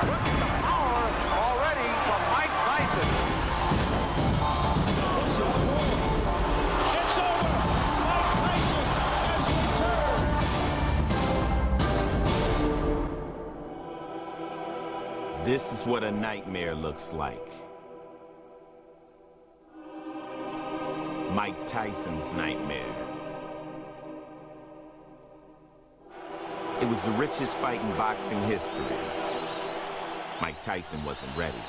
Look at the power already from Mike Tyson. This is war. It's over. Mike Tyson has returned. This is what a nightmare looks like. Mike Tyson's nightmare. It was the richest fight in boxing history. Mike Tyson wasn't ready.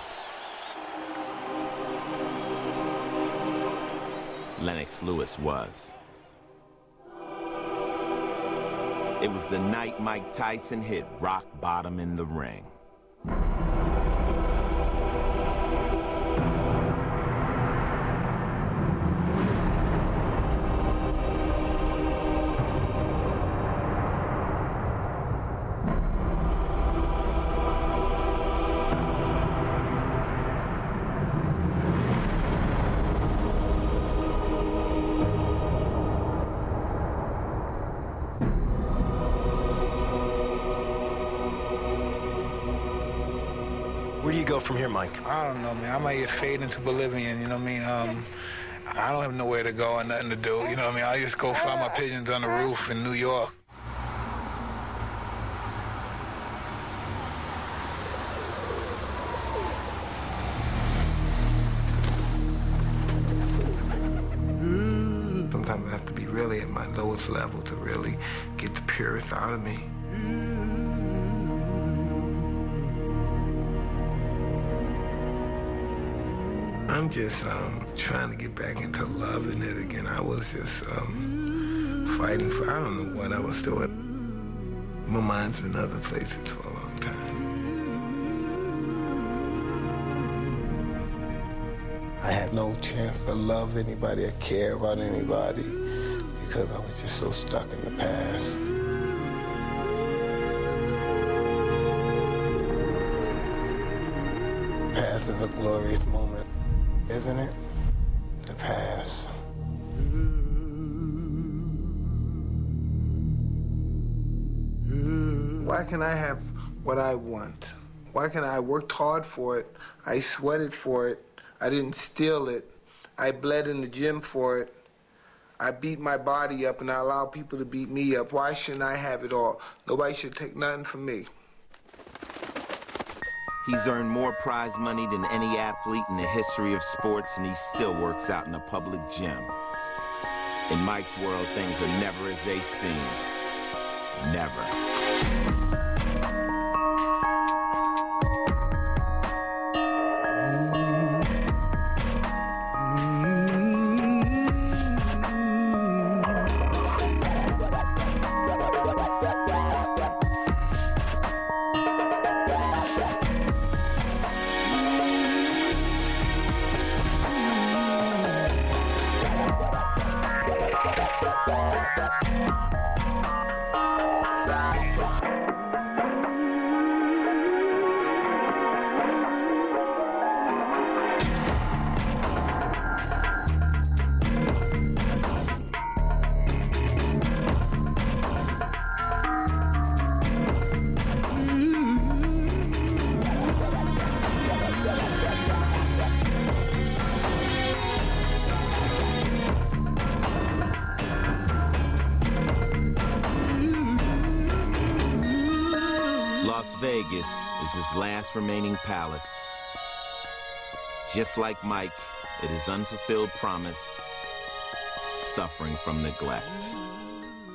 Lennox Lewis was. It was the night Mike Tyson hit rock bottom in the ring. Where do you go from here, Mike? I don't know, man. I might just fade into Bolivian, you know what I mean? I don't have nowhere to go and nothing to do, you know what I mean? I just go fly my pigeons on the roof in New York. Sometimes I have to be really at my lowest level to really get the purest out of me. I'm just trying to get back into loving it again. I was just fighting for, I don't know what I was doing. My mind's been other places for a long time. I had no chance to love anybody or care about anybody because I was just so stuck in the past. The past is a glorious moment, isn't it? The past. Why can't I have what I want? Why can't I worked hard for it? I sweated for it. I didn't steal it. I bled in the gym for it. I beat my body up and I allow people to beat me up. Why shouldn't I have it all? Nobody should take nothing from me. He's earned more prize money than any athlete in the history of sports, and he still works out in a public gym. In Mike's world, things are never as they seem. Never. Las Vegas is his last remaining palace. Just like Mike, it is unfulfilled promise, suffering from neglect.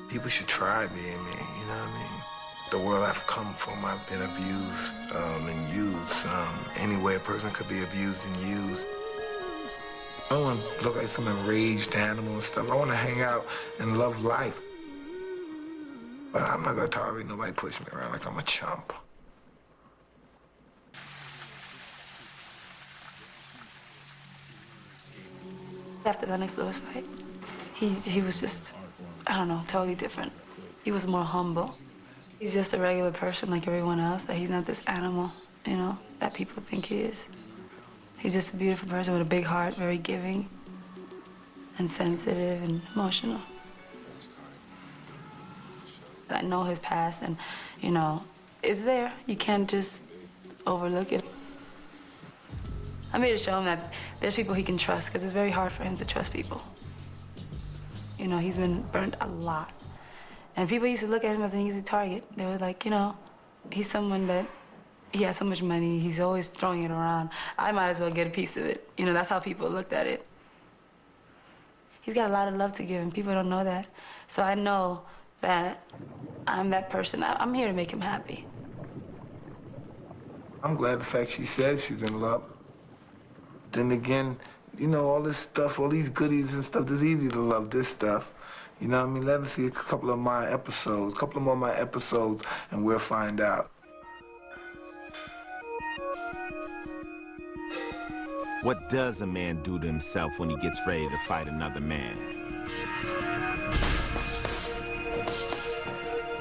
People should try being me, you know what I mean? The world I've come from, I've been abused and used. Any way a person could be abused and used. I don't want to look like some enraged animal and stuff. I want to hang out and love life. But I'm not going to tolerate nobody push me around like I'm a chump. After the Lennox Lewis fight, he was just, I don't know, totally different. He was more humble. He's just a regular person like everyone else, that he's not this animal, you know, that people think he is. He's just a beautiful person with a big heart, very giving and sensitive and emotional. I know his past and, you know, it's there. You can't just overlook it. I'm here to show him that there's people he can trust, because it's very hard for him to trust people. You know, he's been burnt a lot. And people used to look at him as an easy target. They were like, you know, he's someone that, he has so much money, he's always throwing it around. I might as well get a piece of it. You know, that's how people looked at it. He's got a lot of love to give, and people don't know that. So I know that I'm that person. I'm here to make him happy. I'm glad the fact she said she's in love. Then again, you know, all this stuff, all these goodies and stuff, it's easy to love this stuff. You know what I mean? Let us see a couple of more of my episodes, and we'll find out. What does a man do to himself when he gets ready to fight another man?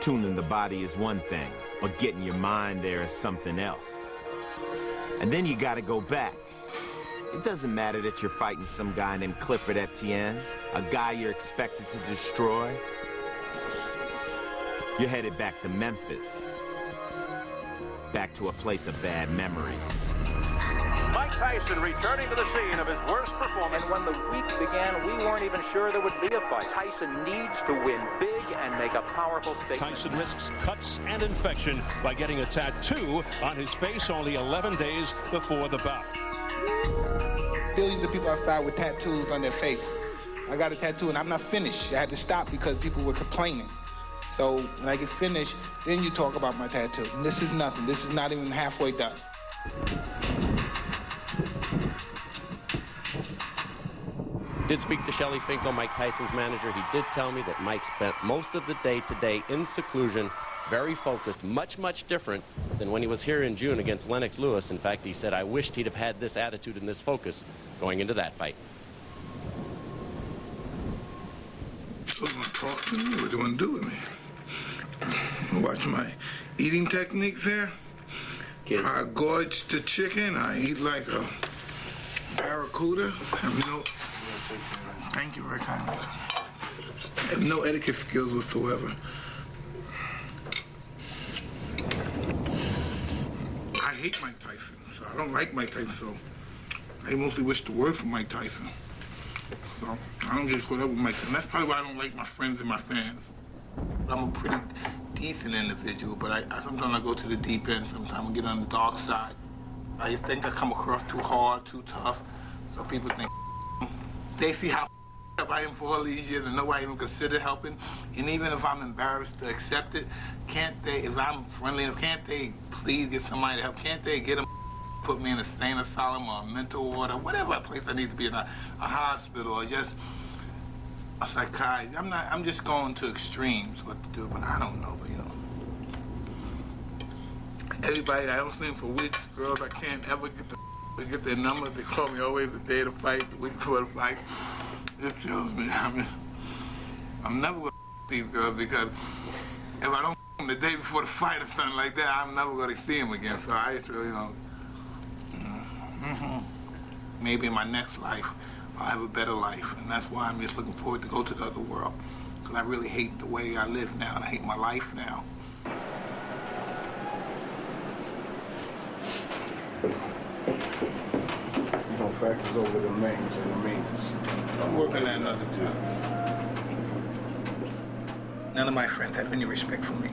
Tuning the body is one thing, but getting your mind there is something else. And then you gotta go back. It doesn't matter that you're fighting some guy named Clifford Etienne, a guy you're expected to destroy. You're headed back to Memphis, back to a place of bad memories. Mike Tyson returning to the scene of his worst performance. And when the week began, we weren't even sure there would be a fight. Tyson needs to win big and make a powerful statement. Tyson risks cuts and infection by getting a tattoo on his face only 11 days before the bout. Billions of people outside with tattoos on their face. I got a tattoo and I'm not finished. I had to stop because people were complaining. So when I get finished, then you talk about my tattoo. And this is nothing. This is not even halfway done. Did speak to Shelly Finkel, Mike Tyson's manager. He did tell me that Mike spent most of the day today in seclusion, very focused, much, much different than when he was here in June against Lennox Lewis. In fact, he said, I wished he'd have had this attitude and this focus going into that fight. So you want to talk to me? What do you want to do with me? You watch my eating techniques there? Yes. I gorge the chicken. I eat like a barracuda. Thank you very kindly. I have no etiquette skills whatsoever. I hate Mike Tyson, so I don't like Mike Tyson, so I mostly wish the worst for Mike Tyson. So I don't get caught up with Mike Tyson. That's probably why I don't like my friends and my fans. I'm a pretty decent individual, but sometimes I go to the deep end. Sometimes I get on the dark side. I just think I come across too hard, too tough, so people think they see how up I am for all these years and nobody even considered helping. And even if I'm embarrassed to accept it, can't they, if I'm friendly enough, can't they please get somebody to help? Can't they get them, put me in a sane asylum or a mental ward or whatever place I need to be in, a hospital or just a psychiatrist? I'm just going to extremes what to do, but I don't know, but you know. Everybody, I don't seem for weeks, girls, I can't ever get their numbers. They call me always the day of the fight, the week before the fight. It kills me. I mean, I'm never gonna these girls because if I don't them the day before the fight or something like that, I'm never gonna see them again. So I just really, maybe in my next life, I'll have a better life. And that's why I'm just looking forward to go to the other world. Because I really hate the way I live now, and I hate my life now. Factors over the names and the means. I'm working at another job. None of my friends have any respect for me.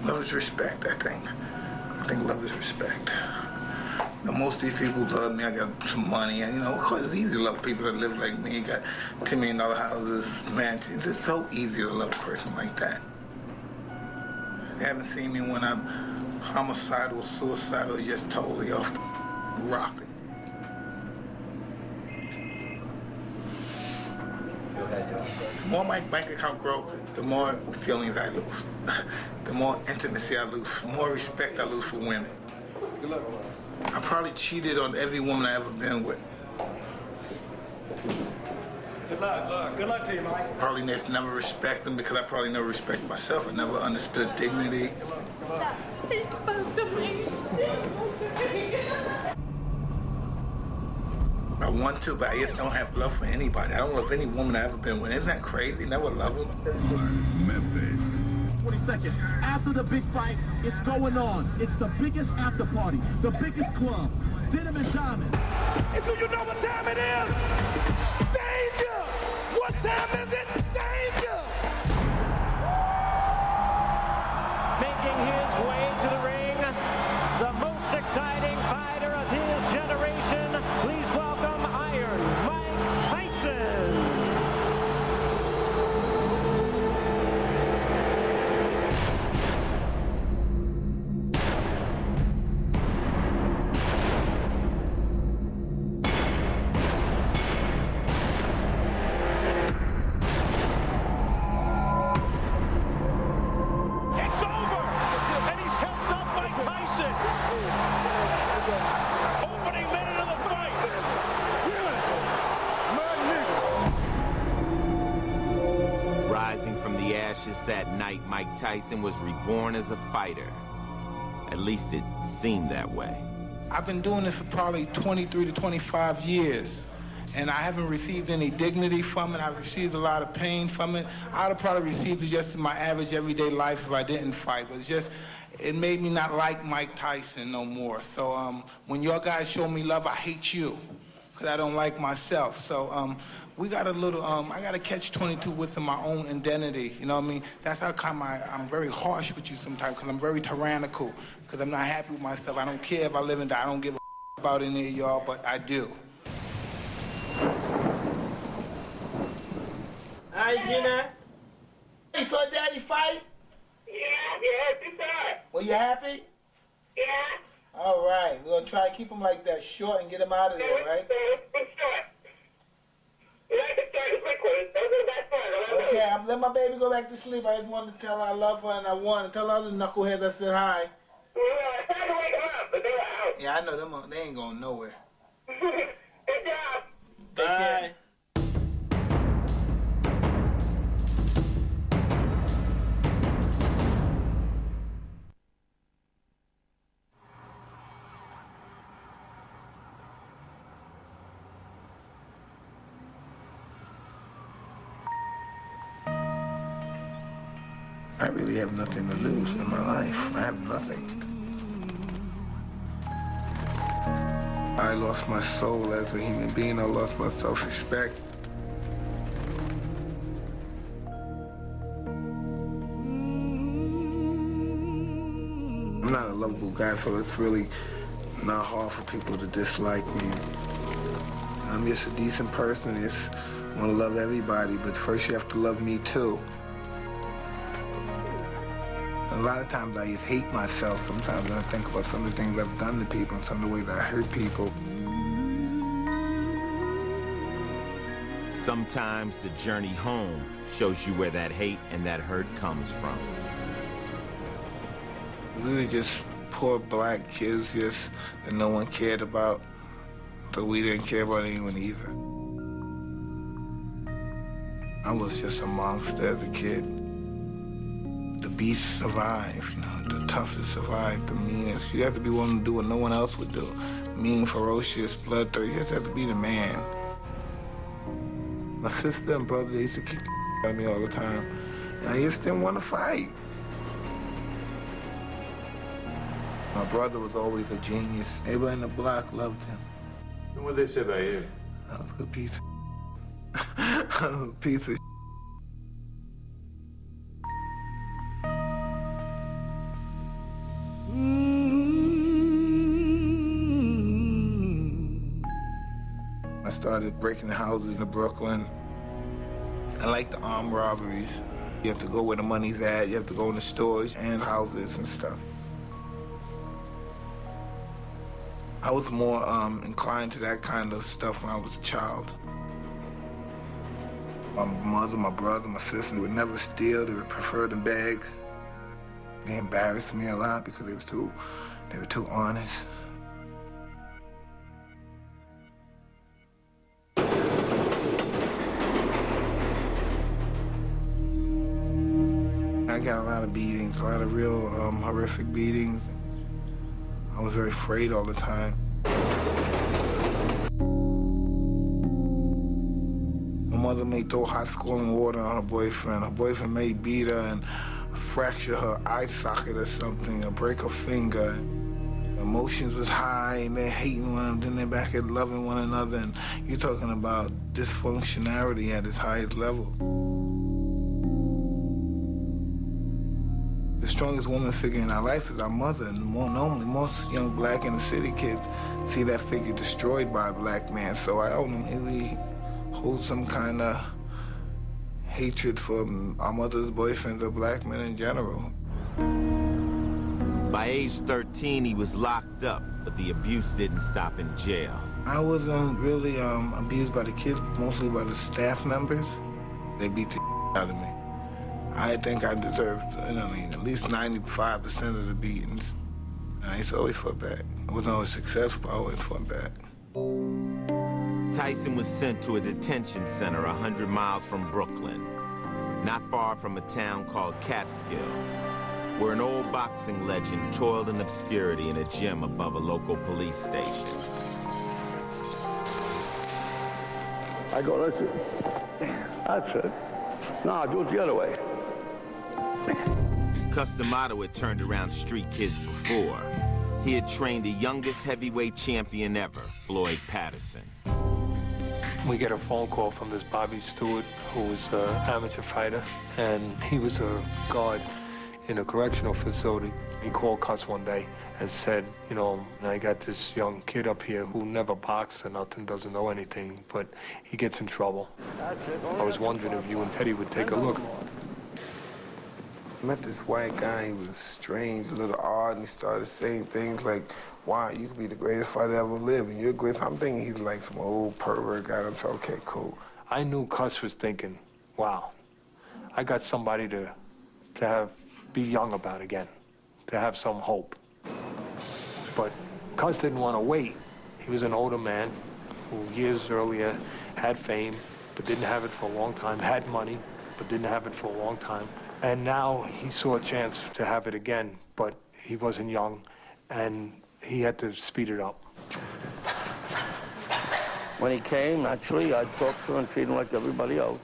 Love is respect, I think. I think love is respect. Now, most of these people love me. I got some money, and you know, of course, it's easy to love people that live like me. Got $10 million houses, mansions. It's so easy to love a person like that. They haven't seen me when I'm homicidal, suicidal, just totally off the rocket. The more my bank account grows, the more feelings I lose. The more intimacy I lose, the more respect I lose for women. I probably cheated on every woman I ever been with. Good luck. Good luck to you, Mike. Probably never respect them because I probably never respect myself. I never understood dignity. He spoke to me. I want to, but I just don't have love for anybody. I don't love any woman I've ever been with. Isn't that crazy? Never love them. 22nd. After the big fight, it's going on. It's the biggest after party, the biggest club, Denim and Diamond. And do you know what time it is? Danger! What time is it? Danger! Making his way to the ring, the most exciting fighter of his generation. Please welcome Iron Mike Tyson. That night, Mike Tyson was reborn as a fighter. At least it seemed that way. I've been doing this for probably 23 to 25 years, and I haven't received any dignity from it. I've received a lot of pain from it. I would have probably received it just in my average everyday life if I didn't fight, but it made me not like Mike Tyson no more. So when your guys show me love, I hate you, because I don't like myself. So we got a little, I got to catch 22 within my own identity, you know what I mean? That's how come I'm very harsh with you sometimes, because I'm very tyrannical, because I'm not happy with myself. I don't care if I live and die. I don't give a about any of y'all, but I do. Hi, Gina. You saw Daddy fight? Yeah, you saw it. Were you happy? Yeah. All right, we're going to try to keep him like that, short, and get him out of there, right? Short. You like to start quickly. Those are the best ones. Okay, I'm let my baby go back to sleep. I just wanted to tell her I love her and I won. And tell other knuckleheads I said hi. Well, I tried to wake them up, but they were out. Yeah, I know them. They ain't going nowhere. Good job. Take care. I really have nothing to lose in my life. I have nothing. I lost my soul as a human being. I lost my self-respect. I'm not a lovable guy, so it's really not hard for people to dislike me. I'm just a decent person. I just want to love everybody, but first you have to love me too. A lot of times I just hate myself. Sometimes I think about some of the things I've done to people and some of the ways I hurt people. Sometimes the journey home shows you where that hate and that hurt comes from. We were just poor black kids just that no one cared about, so we didn't care about anyone either. I was just a monster as a kid. The beast survived, you know, the toughest survived, the meanest. You have to be willing to do what no one else would do. Mean, ferocious, bloodthirsty, you just have to be the man. My sister and brother, they used to kick the out of me all the time, and I just didn't want to fight. My brother was always a genius. Everybody in the block loved him. And what did they say about you? I was a good piece of piece of I started breaking houses in Brooklyn. I like the armed robberies. You have to go where the money's at. You have to go in the stores and houses and stuff. I was more inclined to that kind of stuff when I was a child. My mother, my brother, my sister, they would never steal. They would prefer to beg. They embarrassed me a lot because they were too honest. I got a lot of beatings, a lot of real horrific beatings. I was very afraid all the time. My mother may throw hot scalding water on her boyfriend. Her boyfriend may beat her, and fracture her eye socket or something, or break her finger. Emotions was high, and they're hating one another, then they're back at loving one another, and you're talking about dysfunctionality at its highest level. The strongest woman figure in our life is our mother, and normally most young black inner city kids see that figure destroyed by a black man, so I don't know, maybe hold some kind of hatred for our mother's boyfriends or black men in general. By age 13, he was locked up, but the abuse didn't stop in jail. I was really abused by the kids, mostly by the staff members. They beat the out of me. I think I deserved, at least 95% of the beatings. I used to always fought back. I wasn't always successful, but I always fought back. Tyson was sent to a detention center 100 miles from Brooklyn, not far from a town called Catskill, where an old boxing legend toiled in obscurity in a gym above a local police station. I go, that's it. That's it. No, do it the other way. Cus D'Amato had turned around street kids before. He had trained the youngest heavyweight champion ever, Floyd Patterson. We get a phone call from this Bobby Stewart, who was an amateur fighter, and he was a guard in a correctional facility. He called Cus one day and said, I got this young kid up here who never boxed or nothing, doesn't know anything, but he gets in trouble. I was wondering if you and Teddy would take a look. I met this white guy, he was strange, a little odd, and he started saying things like, wow, you could be the greatest fighter ever lived, and you're great. I'm thinking he's like some old pervert guy. I'm saying, okay, cool. I knew Cus was thinking, wow, I got somebody to be young about again, to have some hope. But Cus didn't want to wait. He was an older man who years earlier had fame, but didn't have it for a long time, had money, but didn't have it for a long time. And now he saw a chance to have it again, but he wasn't young, and he had to speed it up. When he came, naturally, I talked to him and treated him like everybody else.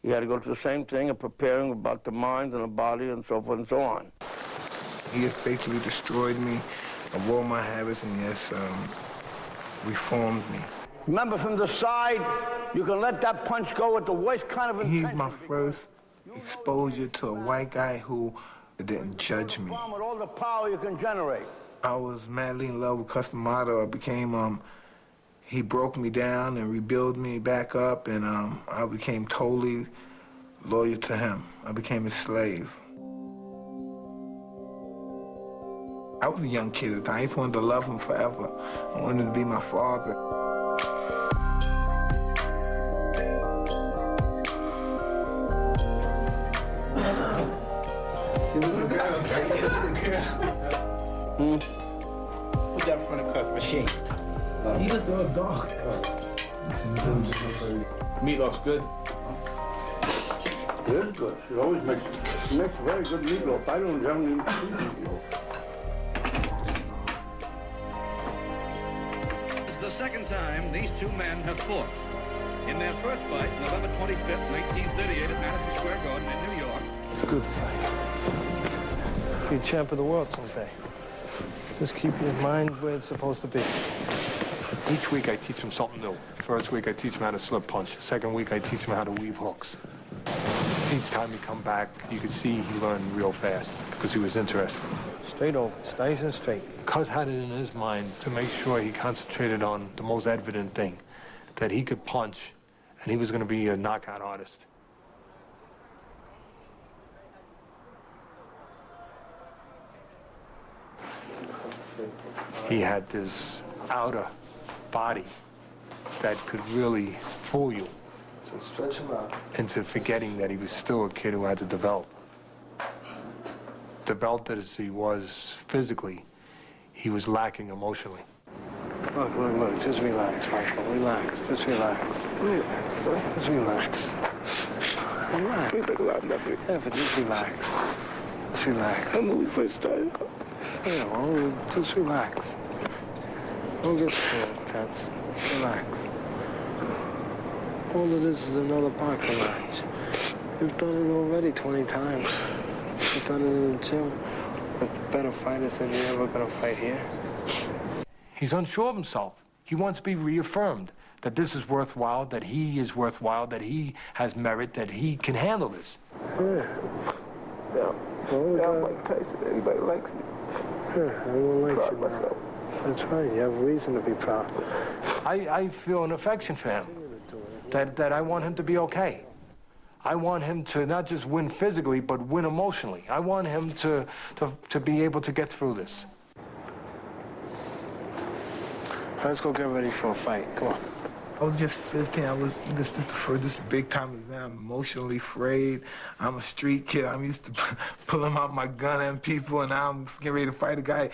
He had to go through the same thing of preparing about the mind and the body and so forth and so on. He has basically destroyed me of all my habits and reformed me. Remember, from the side, you can let that punch go with the worst kind of intention. He's my first exposure to a white guy who didn't judge me. With all the power you can generate. I was madly in love with Cus D'Amato. I became, he broke me down and rebuilt me back up, and I became totally loyal to him. I became his slave. I was a young kid at the time. I just wanted to love him forever. I wanted to be my father. Who's that from the Cus machine? He just a dog. Meat looks good. It is good. It always makes very good meatloaf. I don't have any meatloaf. It's the second time these two men have fought. In their first fight, November 25th, 1938 at Madison Square Garden in New York. It's a good fight. Be champ of the world someday. Just keep your mind where it's supposed to be. Each week I teach him something new. First week I teach him how to slip punch. Second week I teach him how to weave hooks. Each time he come back, you could see he learned real fast because he was interested. Straight over, nice and straight. Cus had it in his mind to make sure he concentrated on the most evident thing, that he could punch and he was going to be a knockout artist. He had this outer body that could really fool you. So stretch him out. Into forgetting that he was still a kid who had to develop. Developed as he was physically, he was lacking emotionally. Look, just relax, Michael, relax, just relax. Relax, just relax. Relax. Yeah, but just relax. Just relax. When we first started. Yeah, well, just relax. Don't get so tense. Relax. All of this is another boxing match. You've done it already 20 times. You've done it in the gym with better fighters than you're ever gonna fight here. He's unsure of himself. He wants to be reaffirmed that this is worthwhile, that he is worthwhile, that he has merit, that he can handle this. Yeah. I'm Mike Tyson. Everybody likes me. Yeah, everyone likes you now. That's right. You have reason to be proud. I feel an affection for him, that I want him to be okay. I want him to not just win physically, but win emotionally. I want him to be able to get through this. Let's go get ready for a fight. Come on. I was just 15. This big time event. I'm emotionally afraid. I'm a street kid. I'm used to pulling out my gun at people, and now I'm getting ready to fight a guy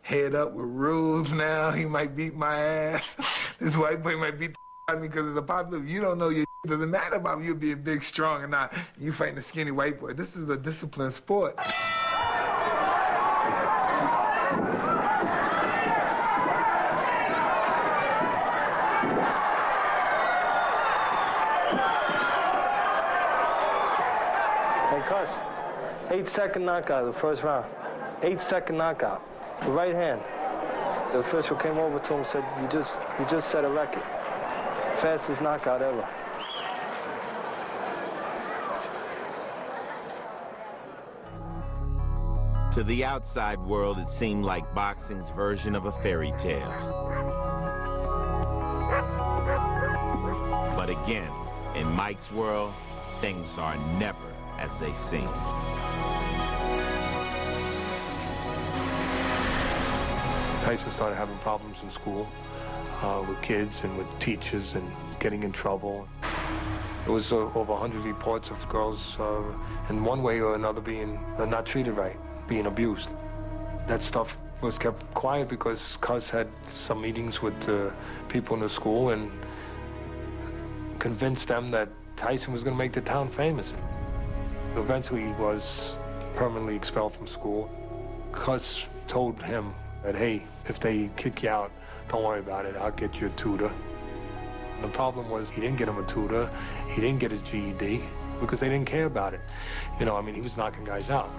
head up with rules now. He might beat my ass. This white boy might beat the out of me because of the popular. You don't know your doesn't matter about you being big, strong, or not. You fighting a skinny white boy. This is a disciplined sport. Hey, Cus, 8-second knockout, the first round. 8-second knockout, the right hand. The official came over to him and said, you just set a record. Fastest knockout ever. To the outside world, it seemed like boxing's version of a fairy tale. But again, in Mike's world, things are never as they seem. Tyson started having problems in school with kids and with teachers and getting in trouble. There was over 100 reports of girls in one way or another being not treated right, being abused. That stuff was kept quiet because Cus had some meetings with people in the school and convinced them that Tyson was going to make the town famous. Eventually, he was permanently expelled from school. Cus told him that, hey, if they kick you out, don't worry about it, I'll get you a tutor. The problem was he didn't get him a tutor, he didn't get his GED, because they didn't care about it. You know, I mean, he was knocking guys out.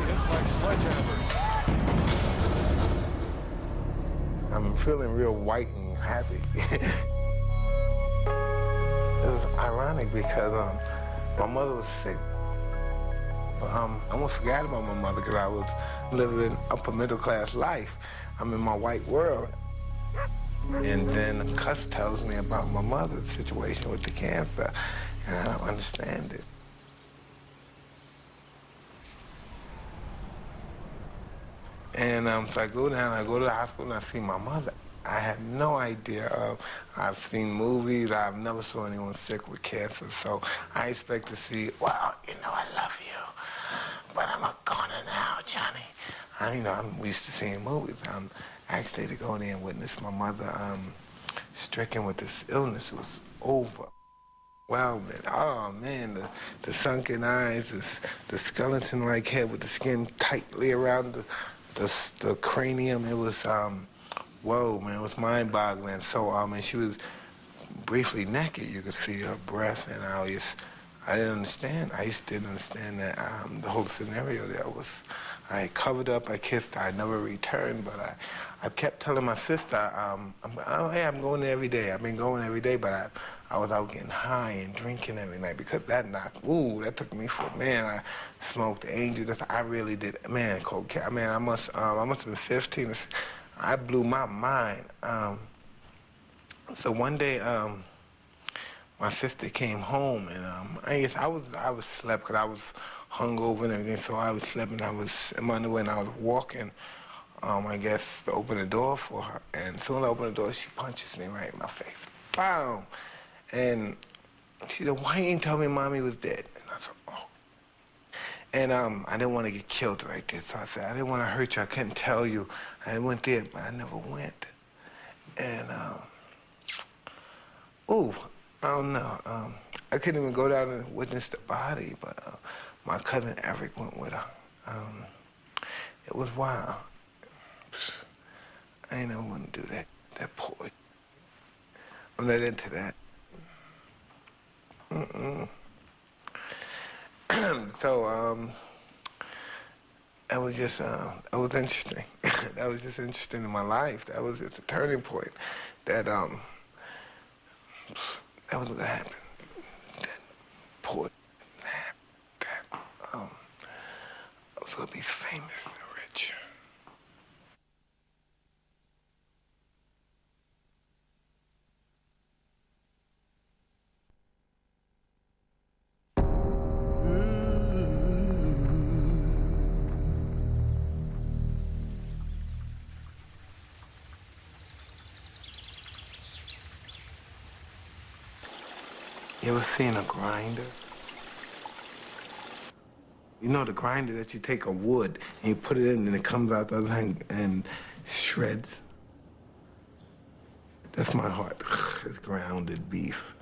It's like sledgehammers. I'm feeling real white and happy. It was ironic because my mother was sick. I almost forgot about my mother because I was living upper middle class life. I'm in my white world. And then Cus tells me about my mother's situation with the cancer, and I don't understand it. And so I go down, I go to the hospital, and I see my mother. I had no idea. I've seen movies. I've never saw anyone sick with cancer. So I expect to see, well, you know, I love you, but I'm a goner now, Johnny. I'm used to seeing movies. I'm actually to go in there and witness my mother stricken with this illness. It was over. Well, man, oh man, the sunken eyes, the skeleton-like head with the skin tightly around the cranium. It was, whoa, man, it was mind-boggling. So, and she was briefly naked. You could see her breath, and I didn't understand. I just didn't understand that the whole scenario there was, I covered up, I kissed her, I never returned, but I kept telling my sister, hey, I'm going there every day. I've been going every day, but I was out getting high and drinking every night because that that took me for, man, I smoked Angel. I really did, man, cocaine. Man, I must have been 15. I blew my mind. So one day, my sister came home, and I was slept because I was hungover and everything. So I was sleeping. I was in my underwear, and I was walking. I guess to open the door for her, and as soon as I open the door, she punches me right in my face. Boom! And she said, "Why you didn't tell me Mommy was dead?" And I said, "Oh." And I didn't want to get killed right there, so I said, "I didn't want to hurt you. I couldn't tell you. I went there, but I never went." And I don't know. I couldn't even go down and witness the body, but my cousin Eric went with her. It was wild. I ain't never want to do that. That poor. I'm not into that. So, that was just, that was interesting. That was just interesting in my life. That was just a turning point that was gonna happen. That poor, that I was gonna be famous and rich. You ever seen a grinder? You know the grinder that you take a wood and you put it in and it comes out the other end and shreds? That's my heart. It's grounded beef.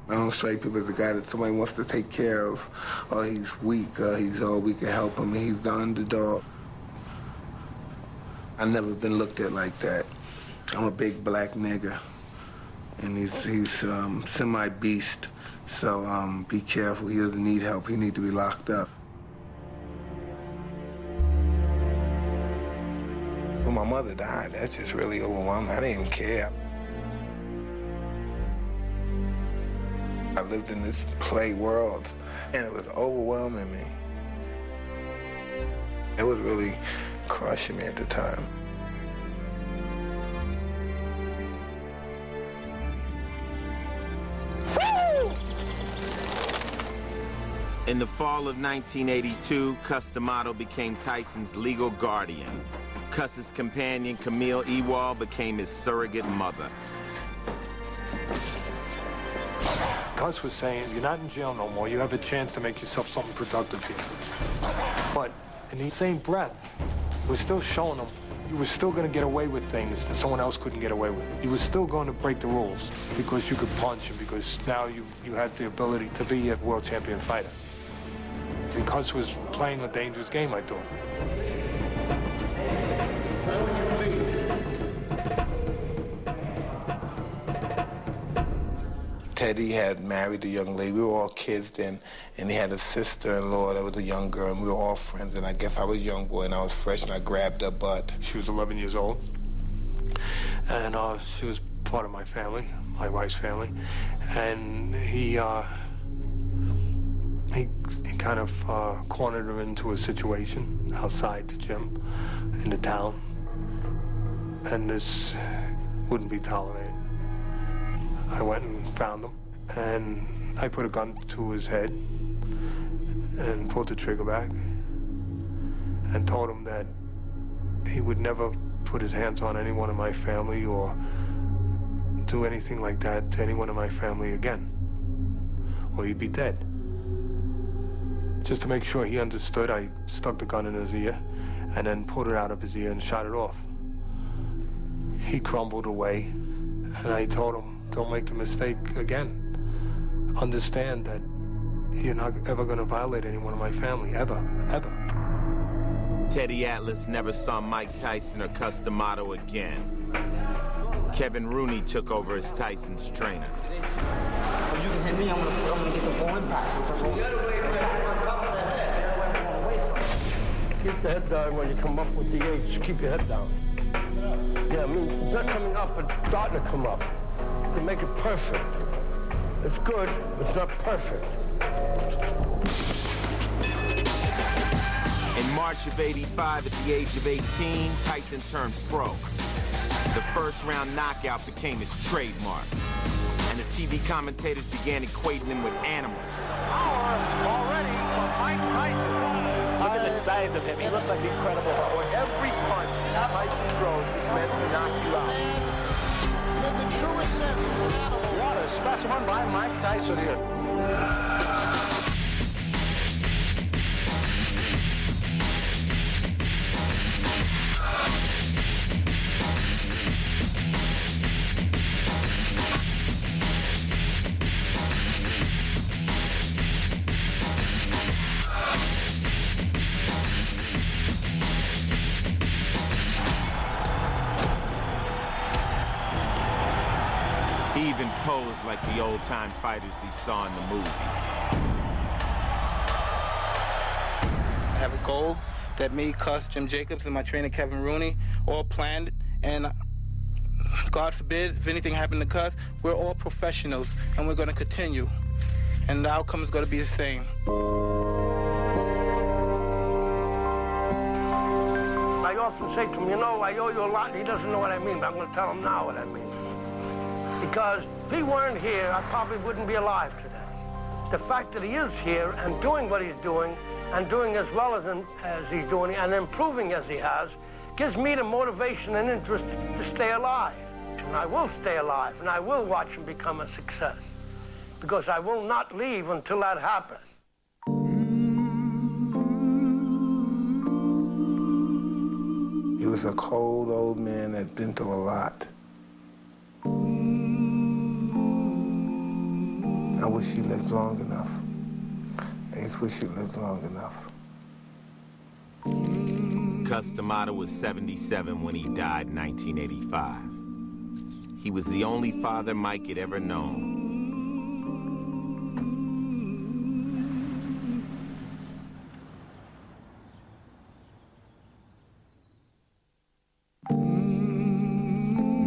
I don't strike people as a guy that somebody wants to take care of, or he's weak, or we can help him, he's the underdog. I've never been looked at like that. I'm a big black nigger. And he's semi-beast, so be careful. He doesn't need help. He needs to be locked up. When my mother died, that just really overwhelmed me. I didn't even care. I lived in this play world, and it was overwhelming me. It was really crushing me at the time. In the fall of 1982, Cus D'Amato became Tyson's legal guardian. Cus's companion, Camille Ewald, became his surrogate mother. Cus was saying, you're not in jail no more. You have a chance to make yourself something productive here. But in the same breath, we're still showing them you were still going to get away with things that someone else couldn't get away with. You were still going to break the rules because you could punch and because now you had the ability to be a world champion fighter. And Cus was playing a dangerous game, I thought. Teddy had married a young lady. We were all kids then, and he had a sister-in-law that was a young girl, and we were all friends. And I guess I was a young boy, and I was fresh, and I grabbed her butt. She was 11 years old, and she was part of my family, my wife's family, and he kind of cornered her into a situation outside the gym in the town, and this wouldn't be tolerated. I went and found him, and I put a gun to his head and pulled the trigger back and told him that he would never put his hands on anyone in my family or do anything like that to anyone in my family again, or he'd be dead. Just to make sure he understood, I stuck the gun in his ear and then pulled it out of his ear and shot it off. He crumbled away, and I told him, don't make the mistake again. Understand that you're not ever going to violate anyone in my family, ever, ever. Teddy Atlas never saw Mike Tyson or Cus D'Amato again. Kevin Rooney took over as Tyson's trainer. If you can hit me, I'm gonna get the full impact. You gotta wait right on top of the head. You gotta wait from it. Keep the head down when you come up with the H. Keep your head down. Yeah, I mean, it's not coming up, it's starting to come up. You can make it perfect. It's good, but it's not perfect. In March of '85, at the age of 18, Tyson turned pro. The first-round knockout became his trademark, and the TV commentators began equating him with animals. Already for Mike Tyson. Look at the size of him. He looks like incredible. Every punch Tyson throws is meant to knock you out. In the truest sense, he's an animal. What a specimen by Mike Tyson here. He even posed like the old-time fighters he saw in the movies. I have a goal that me, Cus, Jim Jacobs, and my trainer, Kevin Rooney, all planned, and God forbid, if anything happened to Cus, we're all professionals, and we're going to continue. And the outcome is going to be the same. I often say to him, you know, I owe you a lot. He doesn't know what I mean, but I'm going to tell him now what I mean. Because if he weren't here, I probably wouldn't be alive today. The fact that he is here and doing what he's doing, and doing as well as he's doing, and improving as he has, gives me the motivation and interest to stay alive. And I will stay alive, and I will watch him become a success. Because I will not leave until that happens. He was a cold old man that'd been through a lot. I wish he lived long enough. I just wish he lived long enough. Cus D'Amato was 77 when he died in 1985. He was the only father Mike had ever known.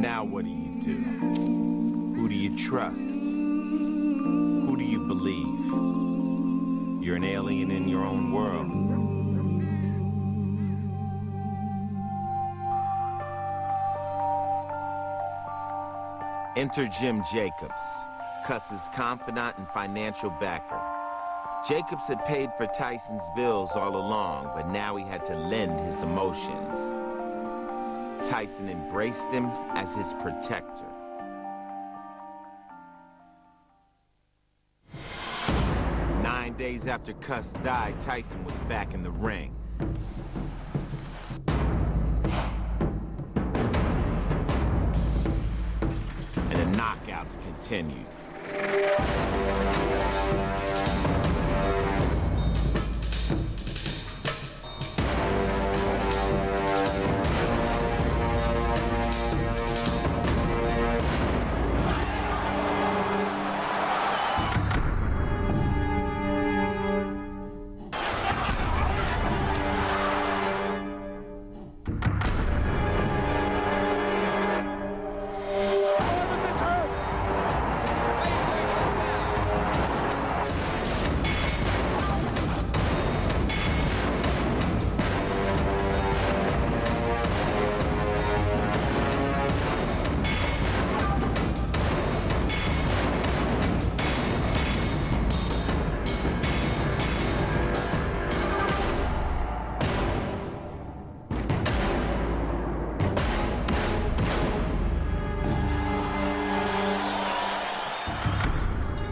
Now what do you do? Who do you trust? Who do you believe? You're an alien in your own world. Enter Jim Jacobs, Cus's confidant and financial backer. Jacobs had paid for Tyson's bills all along, but now he had to lend his emotions. Tyson embraced him as his protector. Nine days after Cus died, Tyson was back in the ring. And the knockouts continued.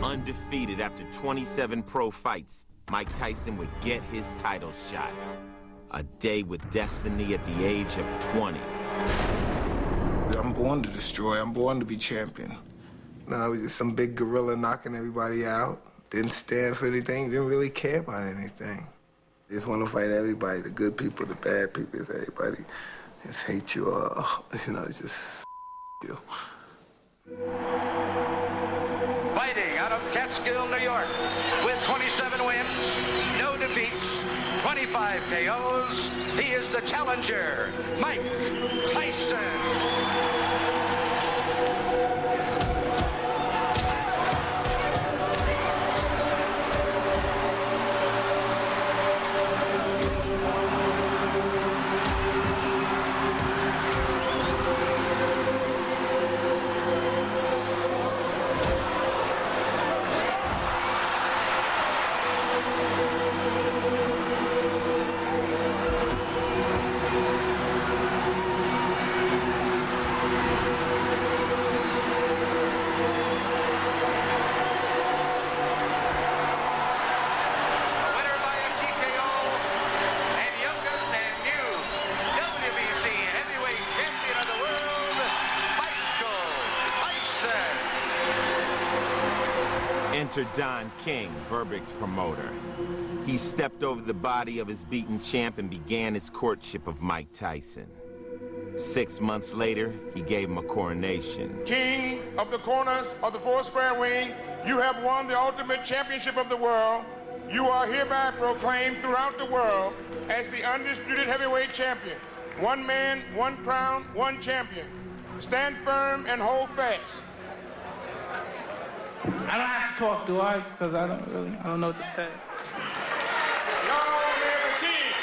Undefeated after 27 pro fights, Mike Tyson would get his title shot. A day with destiny at the age of 20. I'm born to destroy. I'm born to be champion. No, I was just some big gorilla knocking everybody out. Didn't stand for anything. Didn't really care about anything. Just want to fight everybody, the good people, the bad people, everybody. Just hate you all. You know, just you. Fighting out of Catskill, New York, with 27 wins, no defeats, 25 KOs, he is the challenger, Mike Tyson. Enter Don King, Berbick's promoter. He stepped over the body of his beaten champ and began his courtship of Mike Tyson. 6 months later, he gave him a coronation. King of the corners of the 4 square ring, you have won the ultimate championship of the world. You are hereby proclaimed throughout the world as the undisputed heavyweight champion. 1 man, 1 crown, 1 champion. Stand firm and hold fast. I don't have to talk, do I? Because I don't know what to say. Long live the king!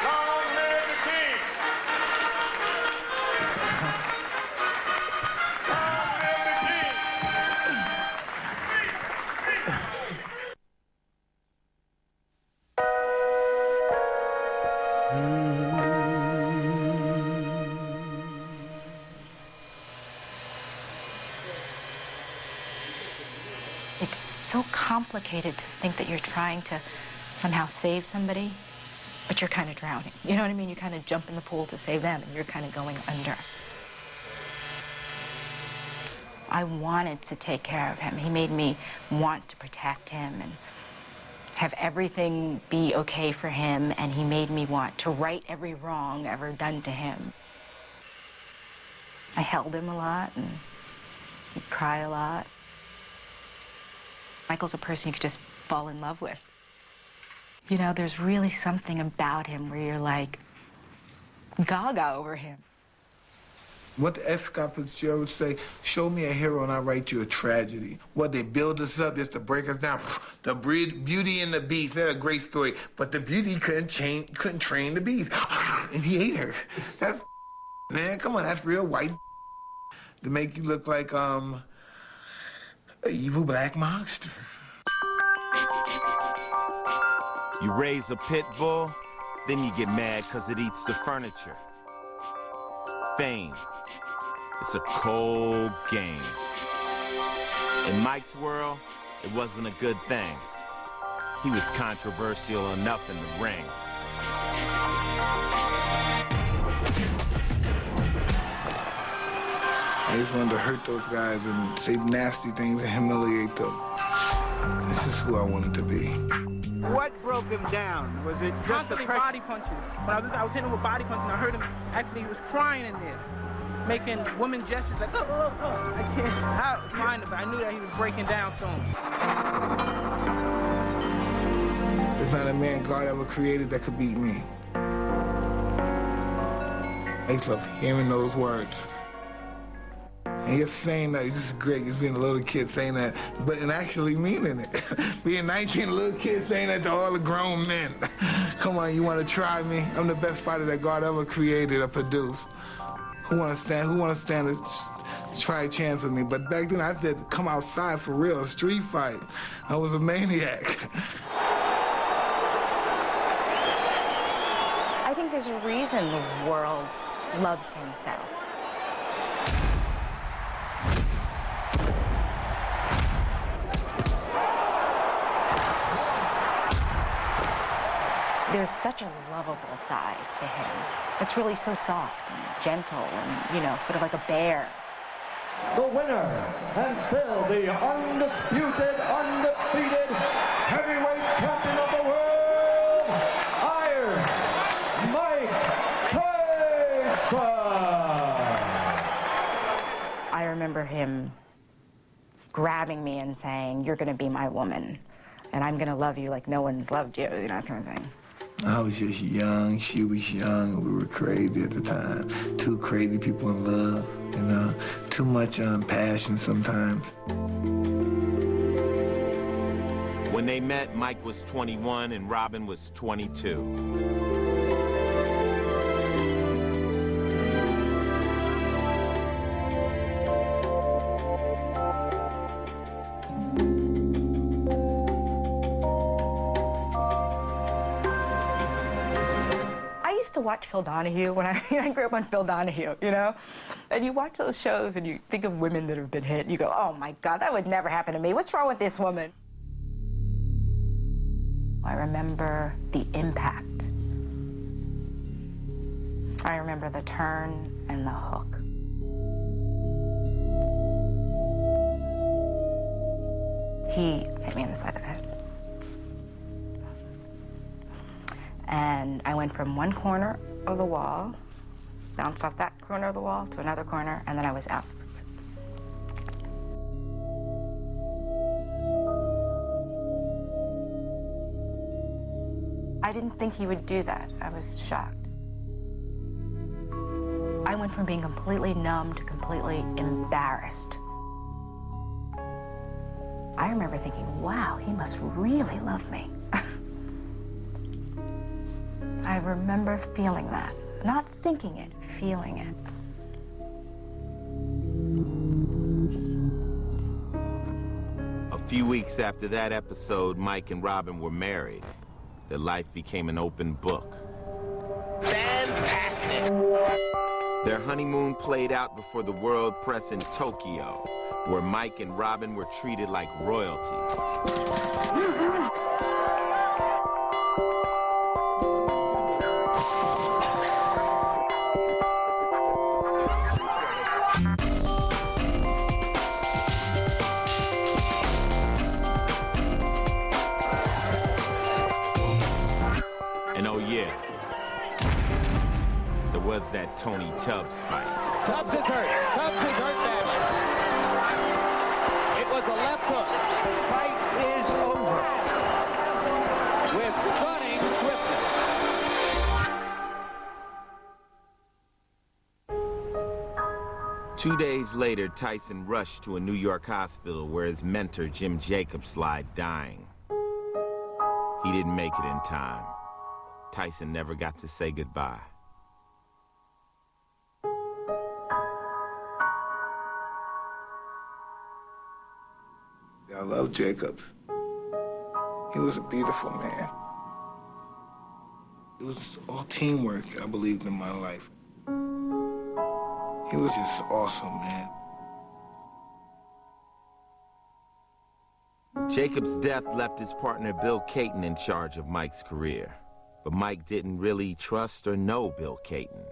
Long live the king! Long live the king! It's so complicated to think that you're trying to somehow save somebody, but you're kind of drowning. You know what I mean? You kind of jump in the pool to save them, and you're kind of going under. I wanted to take care of him. He made me want to protect him and have everything be okay for him, and he made me want to right every wrong ever done to him. I held him a lot, and he'd cry a lot. Michael's a person you could just fall in love with. You know, there's really something about him where you're like gaga over him. What the S. Scott Fitzgerald say, show me a hero and I'll write you a tragedy. What, they build us up just to break us down. The Beauty and the Beast, that's a great story. But the beauty couldn't train the beast. And he ate her. That's man, come on, that's real white to make you look like, an evil black monster. You raise a pit bull, then you get mad because it eats the furniture. Fame. It's a cold game. In Mike's world, it wasn't a good thing. He was controversial enough in the ring. I just wanted to hurt those guys and say nasty things and humiliate them. This is who I wanted to be. What broke him down? Was it just the body punches? When I was hitting him with body punches, and I heard him, actually, he was crying in there, making woman gestures like, oh. I can't find him, but I knew that he was breaking down soon. There's not a man God ever created that could beat me. I just love hearing those words. And you're saying that, this is great, just being a little kid saying that, and actually meaning it. Being 19, a little kid saying that to all the grown men. Come on, you want to try me? I'm the best fighter that God ever created or produced. Who want to stand and try a chance with me? But back then, I had to come outside for real, a street fight. I was a maniac. I think there's a reason the world loves him so. There's such a lovable side to him. It's really so soft and gentle and, you know, sort of like a bear. The winner, and still the undisputed, undefeated heavyweight champion of the world, Iron Mike Tyson! I remember him grabbing me and saying, "You're gonna be my woman, and I'm gonna love you like no one's loved you," you know, that kind of thing. I was just young, she was young, we were crazy at the time. Two crazy people in love, you know, too much passion sometimes. When they met, Mike was 21 and Robin was 22. I used to watch Phil Donahue when I grew up on Phil Donahue, you know? And you watch those shows and you think of women that have been hit and you go, oh my God, that would never happen to me. What's wrong with this woman? I remember the impact. I remember the turn and the hook. He hit me in the side of the head. And I went from one corner of the wall bounced off that corner of the wall to another corner, and then I was out. I didn't think he would do that. I was shocked. I went from being completely numb to completely embarrassed. I remember thinking, wow, he must really love me. I remember feeling that. Not thinking it, feeling it. A few weeks after that episode, Mike and Robin were married. Their life became an open book. Fantastic! Their honeymoon played out before the world press in Tokyo, where Mike and Robin were treated like royalty. And oh yeah, there was that Tony Tubbs fight. Tubbs is hurt. Tubbs is hurt badly. It was a left hook. Fight is over. With stunning swiftness. 2 days later, Tyson rushed to a New York hospital where his mentor, Jim Jacobs, lied dying. He didn't make it in time. Tyson never got to say goodbye. I love Jacobs. He was a beautiful man. It was all teamwork, I believed, in my life. He was just awesome, man. Jacobs' death left his partner Bill Caton in charge of Mike's career. But Mike didn't really trust or know Bill Caton.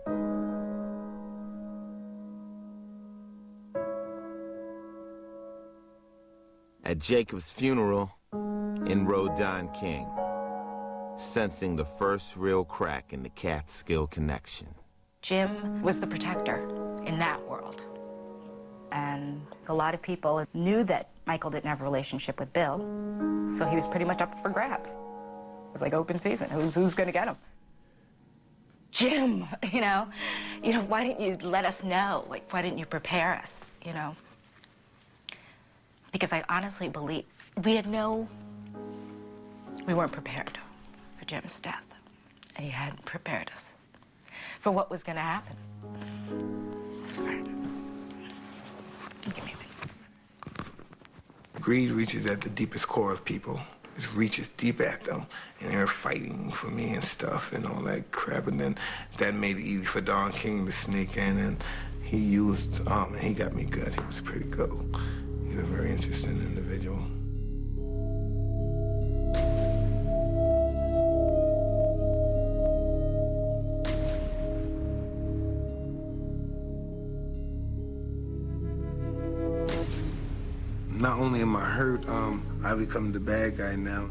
At Jacobs' funeral, in rode Don King, sensing the first real crack in the Catskill connection. Jim was the protector in that world. And a lot of people knew that Michael didn't have a relationship with Bill, so he was pretty much up for grabs. It was like open season. Who's going to get him? Jim, you know, why didn't you let us know? Like, why didn't you prepare us, you know? Because I honestly believe we weren't prepared for Jim's death. And he hadn't prepared us for what was going to happen. Sorry. Give me a minute. Greed reaches at the deepest core of people. It reaches deep at them, and they're fighting for me and stuff and all that crap. And then that made it easy for Don King to sneak in, and he used, and he got me good. He was pretty good. He's a very interesting individual. Not only am I hurt, I become the bad guy now.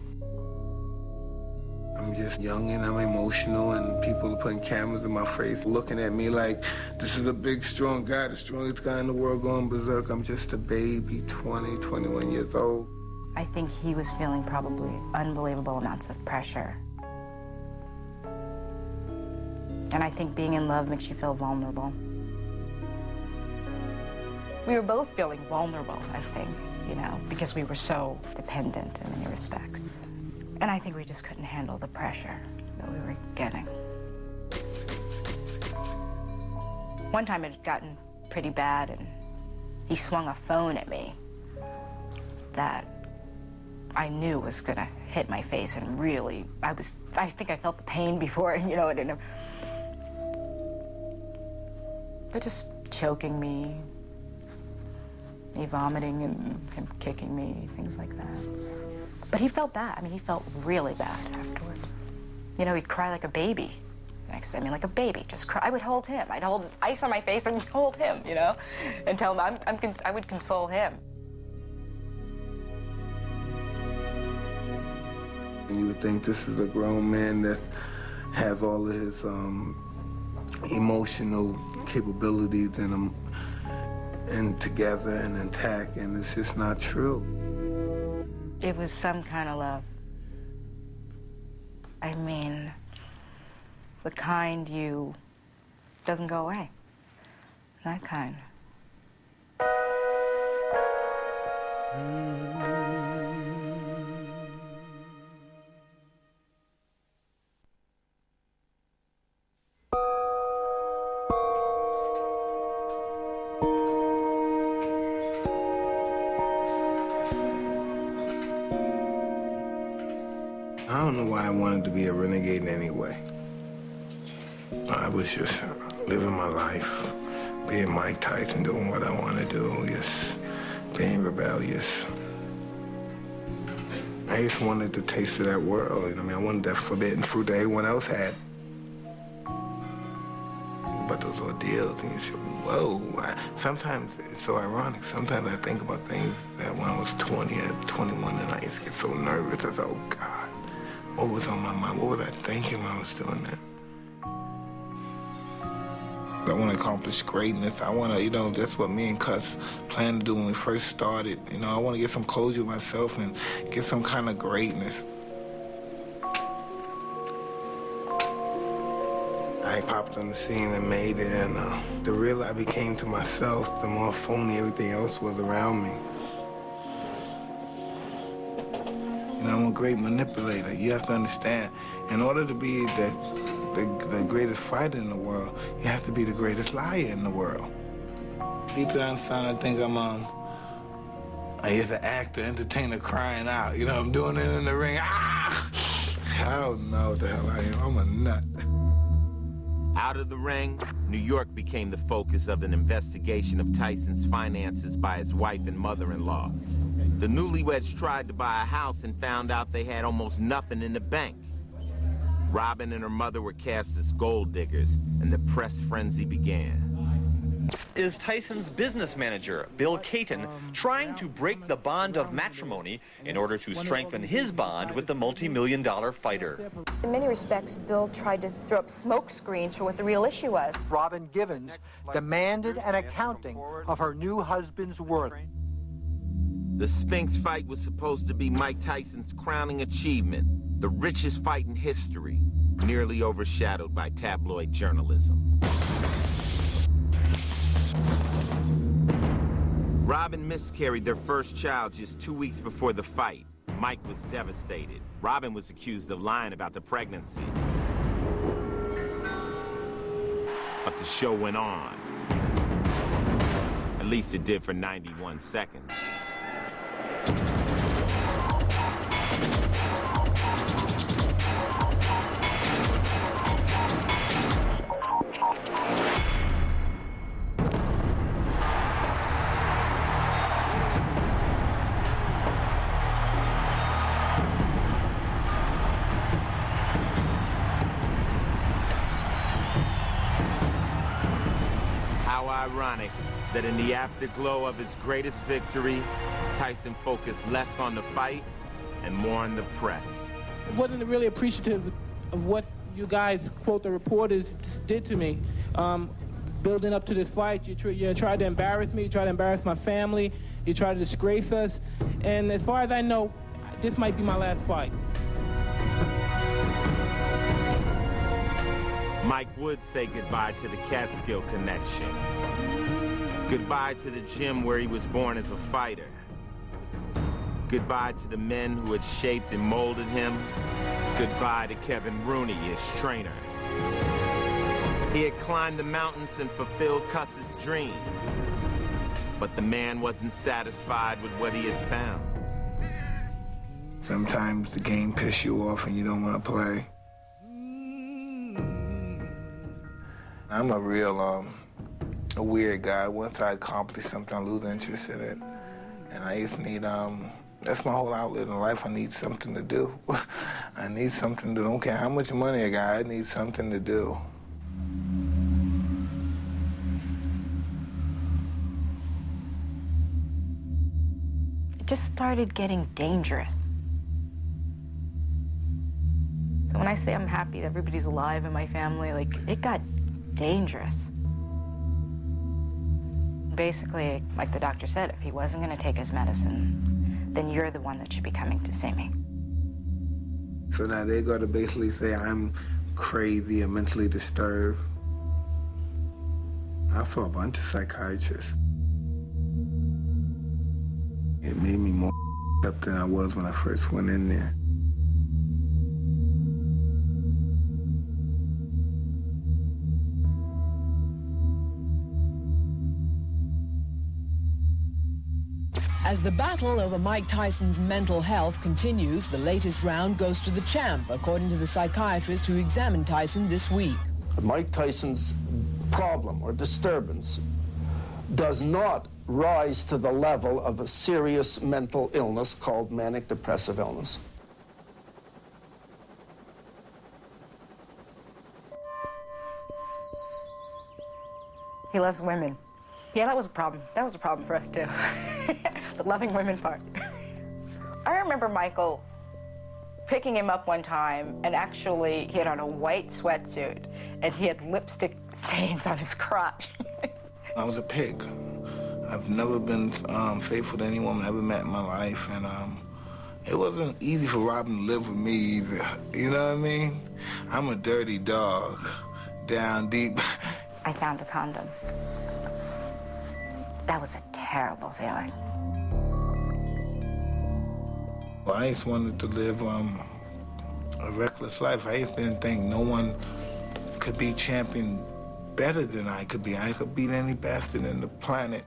I'm just young and I'm emotional, and people are putting cameras in my face, looking at me like this is a big, strong guy, the strongest guy in the world going berserk. I'm just a baby, 20, 21 years old. I think he was feeling probably unbelievable amounts of pressure. And I think being in love makes you feel vulnerable. We were both feeling vulnerable, I think, you know, because we were so dependent in many respects. And I think we just couldn't handle the pressure that we were getting. One time it had gotten pretty bad, and he swung a phone at me that I knew was gonna hit my face, and really, I think I felt the pain before, you know, but just choking me, me vomiting and him kicking me, things like that. But he felt bad. I mean, he felt really bad afterwards. You know, he'd cry like a baby. Like a baby, just cry. I would hold him. I'd hold ice on my face and hold him, you know, and tell him I would console him. And you would think this is a grown man that has all of his emotional capabilities in them and together and intact, and it's just not true. It was some kind of love. I mean, the kind you doesn't go away. That kind. I don't know why I wanted to be a renegade anyway. I was just living my life, being Mike Tyson, doing what I want to do, just being rebellious. I just wanted the taste of that world, you know what I mean? I wanted that forbidden fruit that everyone else had. But those ordeals, and you say, whoa. Sometimes it's so ironic. Sometimes I think about things that when I was 20 or 21, and I used to get so nervous. I thought, oh, God, what was on my mind? What was I thinking when I was doing that? I want to accomplish greatness. I want to, you know, that's what me and Cus planned to do when we first started. You know, I want to get some closure with myself and get some kind of greatness. I popped on the scene and made it, and the realer I became to myself, the more phony everything else was around me. You know, I'm a great manipulator. You have to understand, in order to be the greatest fighter in the world, you have to be the greatest liar in the world. Deep down inside, I think I'm just an actor, entertainer crying out. You know, I'm doing it in the ring. Ah! I don't know what the hell I am. I'm a nut. Out of the ring, New York became the focus of an investigation of Tyson's finances by his wife and mother-in-law. The newlyweds tried to buy a house and found out they had almost nothing in the bank. Robin and her mother were cast as gold diggers, and the press frenzy began. Is Tyson's business manager, Bill Caton, trying to break the bond of matrimony in order to strengthen his bond with the multi-million-dollar fighter? In many respects, Bill tried to throw up smoke screens for what the real issue was. Robin Givens demanded an accounting of her new husband's worth. The Spinks fight was supposed to be Mike Tyson's crowning achievement, the richest fight in history, nearly overshadowed by tabloid journalism. Robin miscarried their first child just 2 weeks before the fight. Mike was devastated. Robin was accused of lying about the pregnancy. But the show went on. At least it did for 91 seconds. Ironic that in the afterglow of his greatest victory, Tyson focused less on the fight and more on the press. I wasn't really appreciative of what you guys, quote, the reporters, did to me. Building up to this fight, you tried to embarrass me, you tried to embarrass my family, you tried to disgrace us, and as far as I know, this might be my last fight. Mike would say goodbye to the Catskill connection. Goodbye to the gym where he was born as a fighter. Goodbye to the men who had shaped and molded him. Goodbye to Kevin Rooney, his trainer. He had climbed the mountains and fulfilled Cus's dream. But the man wasn't satisfied with what he had found. Sometimes the game pisses you off and you don't want to play. I'm a real, a weird guy. Once I accomplish something, I lose interest in it. And I just need, that's my whole outlet in life. I need something to do. I need something to, don't care how much money I got, I need something to do. It just started getting dangerous. So when I say I'm happy that everybody's alive in my family, like, it got dangerous. Basically, like the doctor said, if he wasn't going to take his medicine, then you're the one that should be coming to see me. So now they're going to basically say I'm crazy and mentally disturbed. I saw a bunch of psychiatrists. It made me more up than I was when I first went in there. As the battle over Mike Tyson's mental health continues, the latest round goes to the champ, according to the psychiatrist who examined Tyson this week. Mike Tyson's problem or disturbance does not rise to the level of a serious mental illness called manic depressive illness. He loves women. Yeah, that was a problem. That was a problem for us, too. The loving women part. I remember Michael picking him up one time, and actually he had on a white sweatsuit, and he had lipstick stains on his crotch. I was a pig. I've never been faithful to any woman I ever met in my life, and it wasn't easy for Robin to live with me either. You know what I mean? I'm a dirty dog, down deep. I found a condom. That was a terrible feeling. Well, I just wanted to live a reckless life. I just didn't think no one could be champion better than I could be. I could beat any bastard in the planet.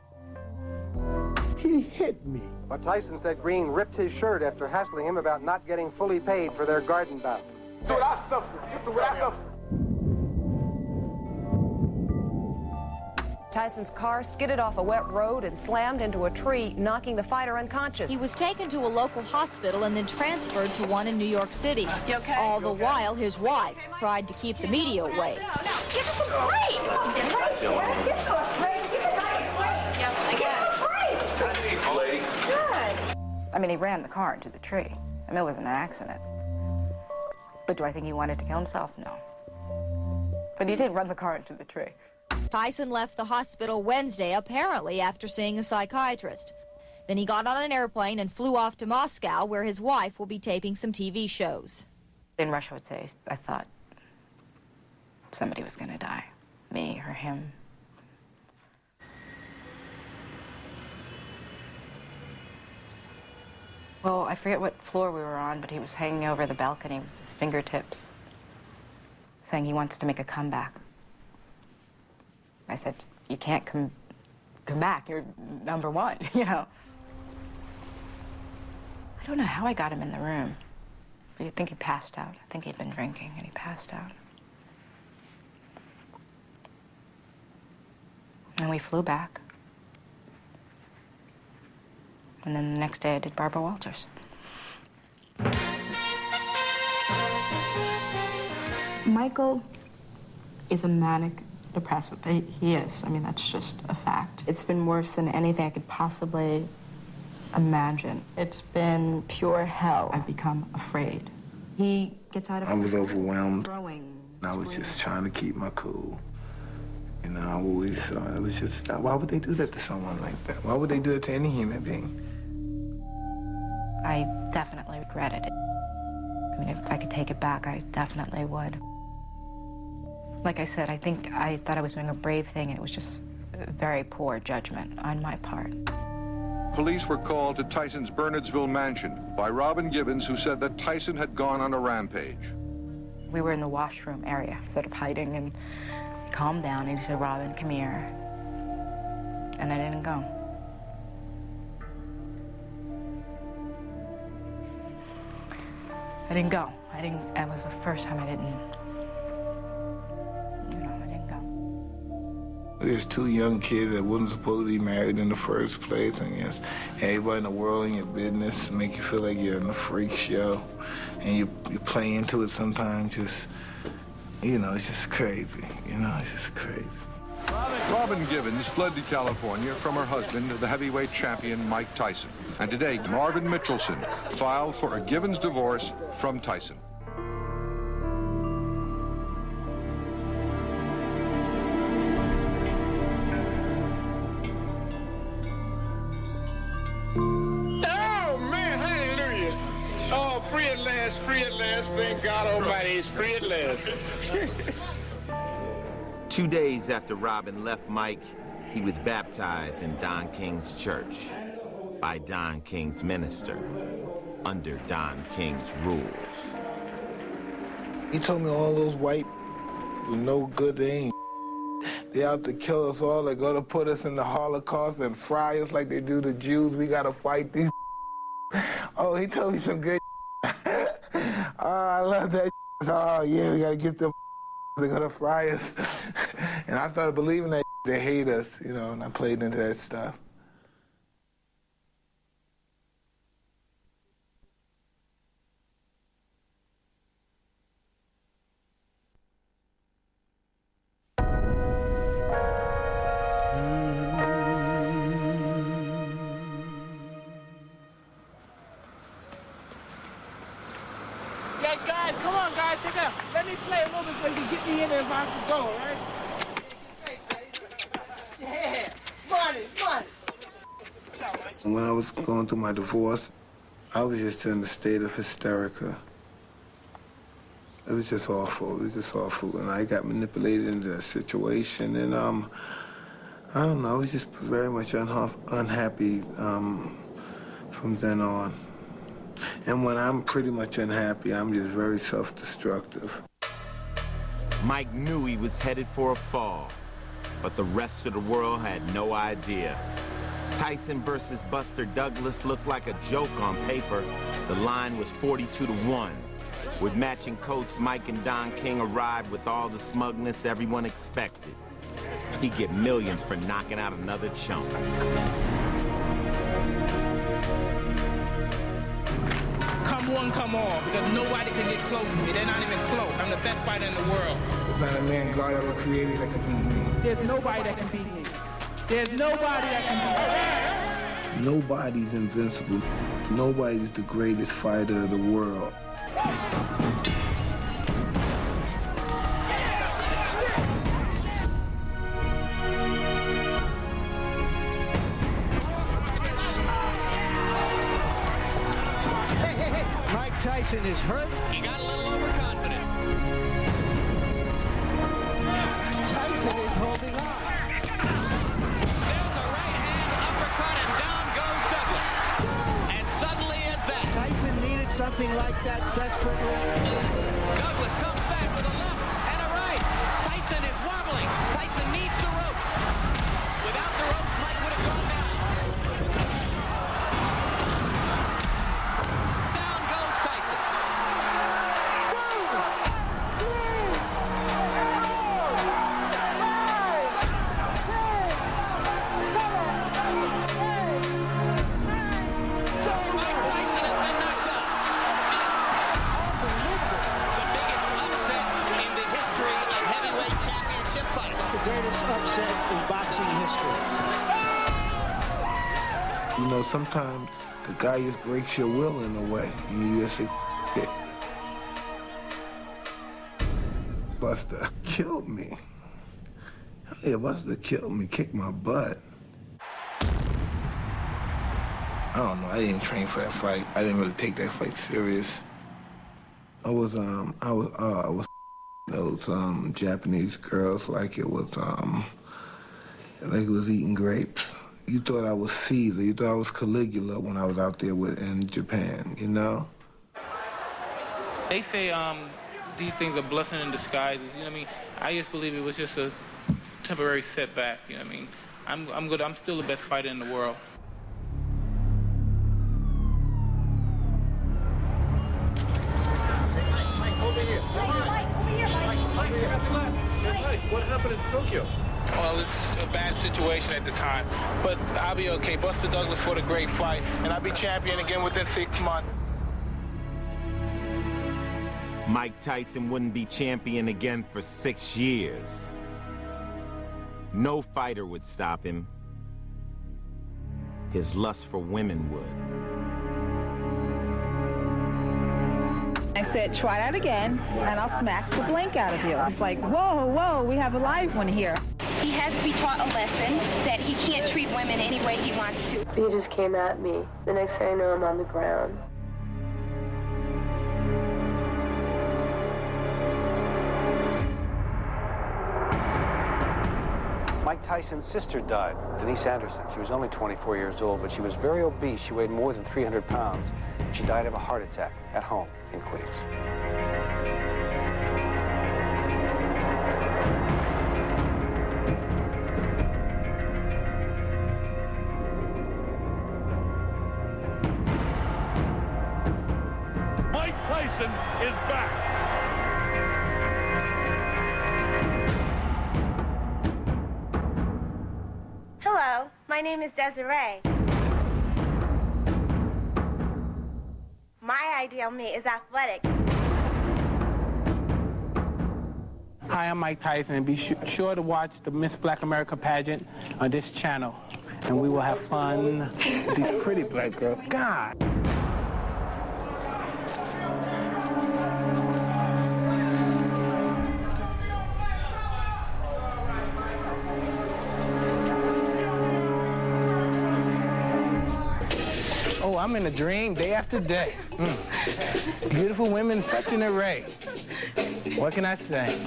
He hit me. But Tyson said Green ripped his shirt after hassling him about not getting fully paid for their garden bout. So what I suffered. This is what I suffered. Tyson's car skidded off a wet road and slammed into a tree, knocking the fighter unconscious. He was taken to a local hospital and then transferred to one in New York City. You okay? All the while, his wife tried to keep the media away. No, give us a break. Come on, get a break. Give us a break. Give us a break. Give us a break. Good. I mean, he ran the car into the tree. I mean, it wasn't an accident. But do I think he wanted to kill himself? No. But he did run the car into the tree. Tyson left the hospital Wednesday, apparently after seeing a psychiatrist. Then he got on an airplane and flew off to Moscow, where his wife will be taping some TV shows. In Russia, I would say, I thought somebody was going to die. Me or him. Well, I forget what floor we were on, but he was hanging over the balcony with his fingertips, saying he wants to make a comeback. I said, you can't come back. You're number one, you know. I don't know how I got him in the room. But you'd think he passed out. I think he'd been drinking and he passed out. And we flew back. And then the next day I did Barbara Walters. Michael is a manic depressive. He is. I mean, that's just a fact. It's been worse than anything I could possibly imagine. It's been pure hell. I've become afraid. He gets out of... I was overwhelmed. I was just trying to keep my cool. You know, I always thought it was just, why would they do that to someone like that? Why would they do it to any human being? I definitely regretted it. I mean, if I could take it back, I definitely would. Like I said, I thought I was doing a brave thing, and it was just very poor judgment on my part. Police were called to Tyson's Bernardsville mansion by Robin Gibbons, who said that Tyson had gone on a rampage. We were in the washroom area, sort of hiding, and he calmed down, and he said, Robin, come here. And I didn't go. I didn't go. It was the first time I didn't. There's two young kids that wasn't supposed to be married in the first place, and yes, everybody in the world in your business make you feel like you're in a freak show, and you play into it sometimes. Just, you know, it's just crazy. You know, it's just crazy. Robin Gibbons fled to California from her husband, the heavyweight champion Mike Tyson. And today, Marvin Mitchelson filed for a Gibbons divorce from Tyson. is free at last. Thank God Almighty, he's free at last. 2 days after Robin left Mike, he was baptized in Don King's church by Don King's minister under Don King's rules. He told me all those white were no good, they ain't. They out to kill us all. They're gonna put us in the Holocaust and fry us like they do the Jews. We gotta fight these. Oh, he told me some good. Oh, I love that. Oh, yeah, we gotta get them. They're gonna fry us. And I started believing that they hate us, you know, and I played into that stuff. Yeah, guys, come on, guys, take out. Let me play a little bit so you can get me in there if I have to go, all right? Yeah, money. When I was going through my divorce, I was just in a state of hysterica. It was just awful. And I got manipulated into that situation, and I don't know, I was just very much unhappy from then on. And when I'm pretty much unhappy, I'm just very self-destructive. Mike knew he was headed for a fall, but the rest of the world had no idea. Tyson versus Buster Douglas looked like a joke on paper. The line was 42-1. With matching coats, Mike and Don King arrived with all the smugness everyone expected. He'd get millions for knocking out another chump. Come one, come all, because nobody can get close to me. They're not even close. I'm the best fighter in the world. There's not a man God ever created that can beat me. There's nobody that can beat me. There's nobody that can beat me. Nobody's invincible. Nobody's the greatest fighter of the world. Mike Tyson is hurt. He got a little overconfident. Tyson is holding on. There's a right hand uppercut, and down goes Douglas. As suddenly as that. Tyson needed something like that desperately. Douglas comes back with a left and a right. Tyson is wobbling. Tyson needs the ropes. Without the ropes, Mike would have gone down. Down goes Tyson. Mike Tyson has been knocked out. The biggest upset in the history of heavyweight championship fights. The greatest upset in boxing history. You know, sometimes the guy just breaks your will in a way, and you just say, it. Buster killed me. Yeah, Buster killed me, kicked my butt. I don't know, I didn't train for that fight. I didn't really take that fight serious. I was those Japanese girls like it was eating grapes. You thought I was Caesar, you thought I was Caligula when I was out there in Japan, you know? They say these things are blessing in disguise. You know what I mean? I just believe it was just a temporary setback. You know what I mean? I'm good. I'm still the best fighter in the world. What happened in Tokyo? Well, it's a bad situation at the time, but I'll be okay. Buster Douglas fought a great fight, and I'll be champion again within 6 months. Mike Tyson wouldn't be champion again for 6 years. No fighter would stop him. His lust for women would. I said, try that again, and I'll smack the blank out of you. It's like, whoa, we have a live one here. He has to be taught a lesson that he can't treat women any way he wants to. He just came at me. The next thing I know, I'm on the ground. Mike Tyson's sister died, Denise Anderson. She was only 24 years old, but she was very obese. She weighed more than 300 pounds. She died of a heart attack at home in Queens. Mike Tyson is back. Hello, my name is Desiree. My ideal mate is athletic. Hi, I'm Mike Tyson, and be sure to watch the Miss Black America pageant on this channel. And we will have fun with these pretty black girls. God. Oh, I'm in a dream day after day. Beautiful women, such an array. What can I say?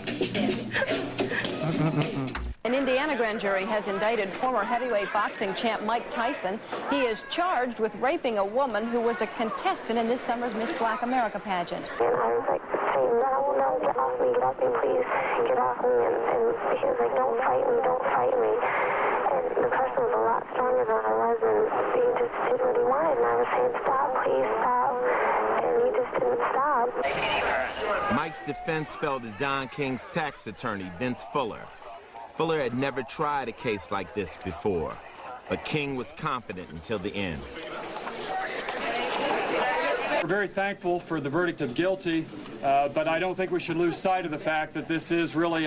An Indiana grand jury has indicted former heavyweight boxing champ Mike Tyson. He is charged with raping a woman who was a contestant in this summer's Miss Black America pageant. And I was like saying, no, get off me, please, get off me. And he was like, don't fight me. And the person was a lot stronger than I was, and he just did what he wanted. And I was saying, stop, please, stop. And he just didn't stop. Mike's defense fell to Don King's tax attorney, Vince Fuller. Fuller had never tried a case like this before, but King was confident until the end. We're very thankful for the verdict of guilty, but I don't think we should lose sight of the fact that this is really,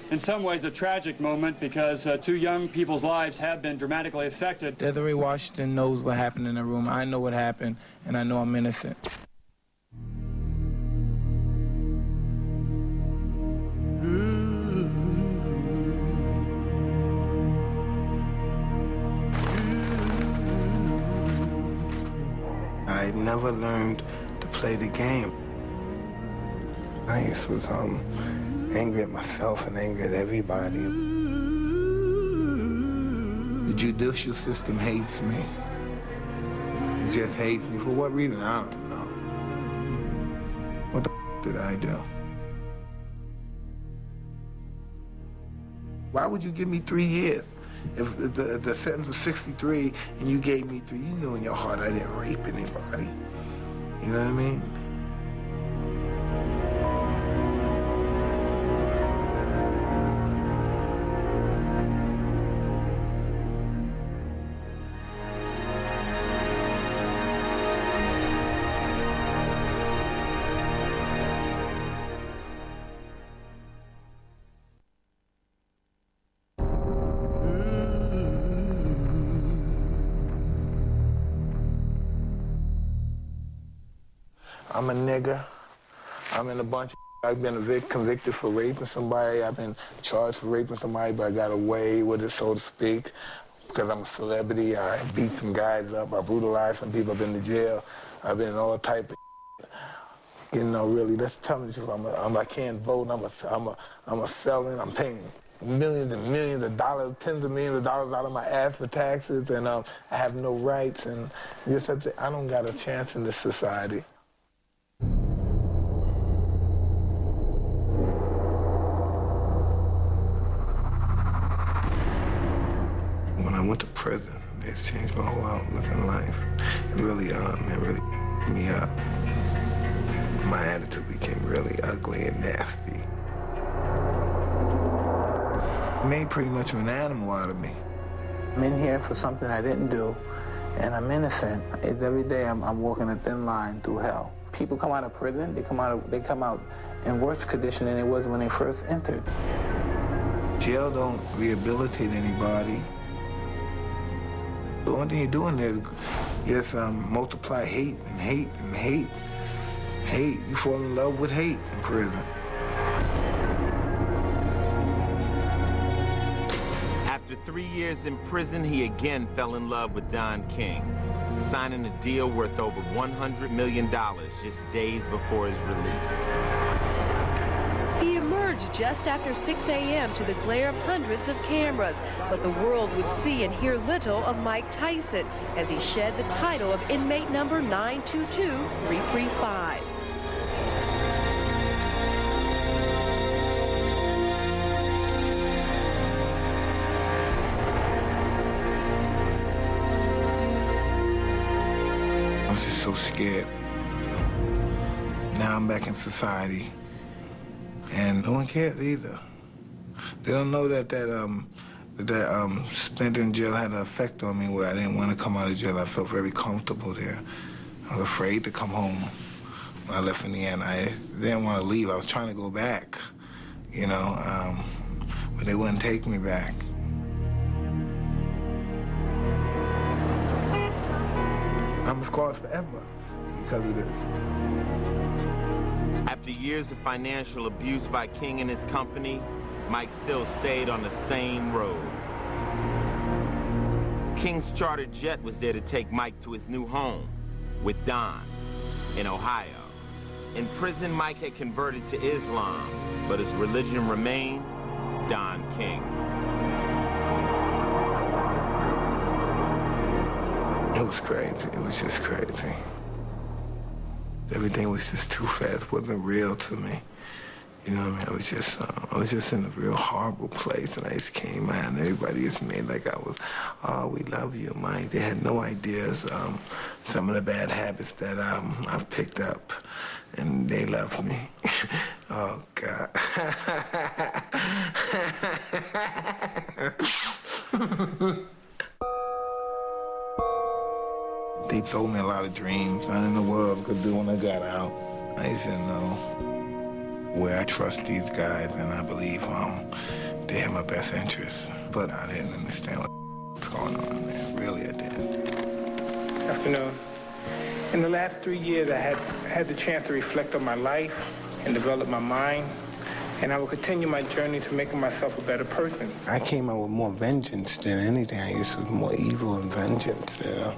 in some ways, a tragic moment because two young people's lives have been dramatically affected. Desiree Washington knows what happened in the room. I know what happened, and I know I'm innocent. I never learned to play the game. I just was angry at myself and angry at everybody. The judicial system hates me. It just hates me. For what reason? I don't know. What the did I do? Why would you give me 3 years? If the sentence was 63 and you gave me 3, you knew in your heart I didn't rape anybody. You know what I mean? I'm a nigger. I'm in a bunch of I've been convicted for raping somebody. I've been charged for raping somebody, but I got away with it, so to speak, because I'm a celebrity. I beat some guys up. I brutalized some people. I've been to jail. I've been in all type of you know, really, that's telling the truth. I can't vote. I'm a felon. I'm paying millions and millions of dollars, tens of millions of dollars out of my ass for taxes, and I have no rights, and just have to, I don't got a chance in this society. When I went to prison, it changed my whole outlook in life. It really me up. My attitude became really ugly and nasty. It made pretty much of an animal out of me. I'm in here for something I didn't do, and I'm innocent. It's every day I'm walking a thin line through hell. People come out of prison, they come out in worse condition than it was when they first entered. Jail don't rehabilitate anybody. The only thing you're doing there is multiply hate and hate and hate. Hate. You fall in love with hate in prison. After 3 years in prison, he again fell in love with Don King, signing a deal worth over $100 million just days before his release. He emerged coverage just after 6 a.m. to the glare of hundreds of cameras. But the world would see and hear little of Mike Tyson as he shed the title of inmate number 922335. I was just so scared. Now I'm back in society, and no one cares either. They don't know that spent in jail had an effect on me where I didn't want to come out of jail. I felt very comfortable there. I was afraid to come home when I left in the end. I didn't want to leave. I was trying to go back, you know, but they wouldn't take me back. I'm scarred forever because of this. After years of financial abuse by King and his company, Mike still stayed on the same road. King's chartered jet was there to take Mike to his new home with Don in Ohio. In prison, Mike had converted to Islam, but his religion remained Don King. It was crazy. It was just crazy. Everything was just too fast. It wasn't real to me. You know what I mean? I was just in a real horrible place, and I just came out, and everybody just made like I was, oh, we love you, Mike. They had no ideas some of the bad habits that I've picked up, and they love me. Oh, God. They told me a lot of dreams I didn't know what I could do when I got out. I just didn't know where I trust these guys, and I believe they have my best interests. But I didn't understand what's going on there. Really, I didn't. Afternoon. In the last 3 years, I had the chance to reflect on my life and develop my mind, and I will continue my journey to making myself a better person. I came out with more vengeance than anything. I used to be more evil and vengeance, you know.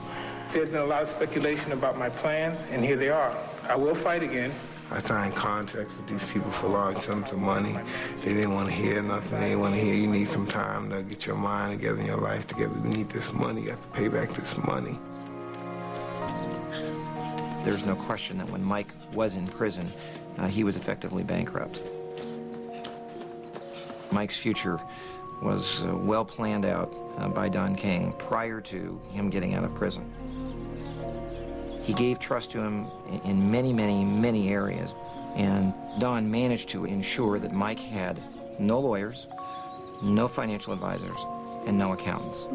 There's been a lot of speculation about my plans, and here they are. I will fight again. I signed contracts with these people for large sums of money. They didn't want to hear nothing. They didn't want to hear you need some time to get your mind together and your life together. You need this money. You have to pay back this money. There's no question that when Mike was in prison, he was effectively bankrupt. Mike's future was well planned out by Don King prior to him getting out of prison. He gave trust to him in many, many, many areas, and Don managed to ensure that Mike had no lawyers, no financial advisors, and no accountants.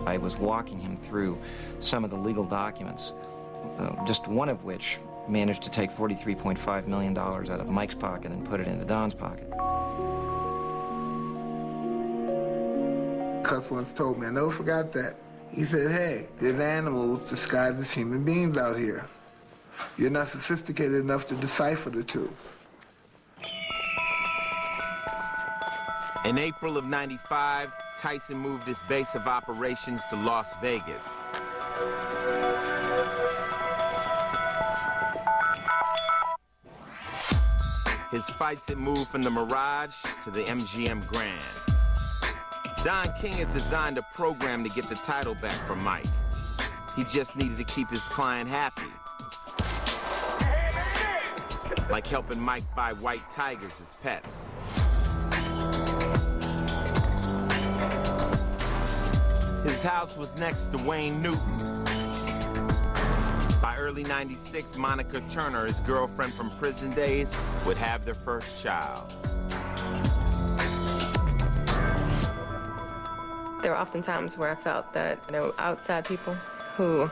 I was walking him through some of the legal documents, just one of which managed to take $43.5 million out of Mike's pocket and put it into Don's pocket. Cus once told me, I never forgot that. He said, hey, there's animals disguised as human beings out here. You're not sophisticated enough to decipher the two. In April of '95, Tyson moved his base of operations to Las Vegas. His fights had moved from the Mirage to the MGM Grand. Don King had designed a program to get the title back from Mike. He just needed to keep his client happy. Like helping Mike buy white tigers as pets. His house was next to Wayne Newton. By early '96, Monica Turner, his girlfriend from prison days, would have their first child. There were often times where I felt that there were outside people who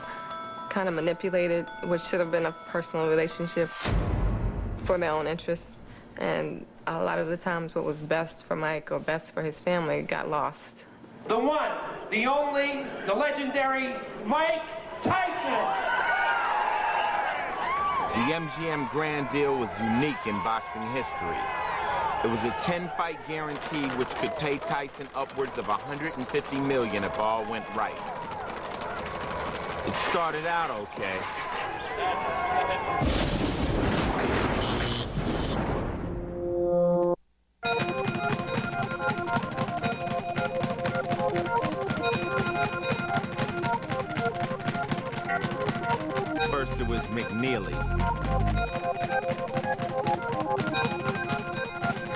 kind of manipulated what should have been a personal relationship for their own interests. And a lot of the times what was best for Mike or best for his family got lost. The one, the only, the legendary Mike Tyson! The MGM Grand deal was unique in boxing history. It was a 10-fight guarantee which could pay Tyson upwards of $150 million if all went right. It started out okay. First it was McNeely,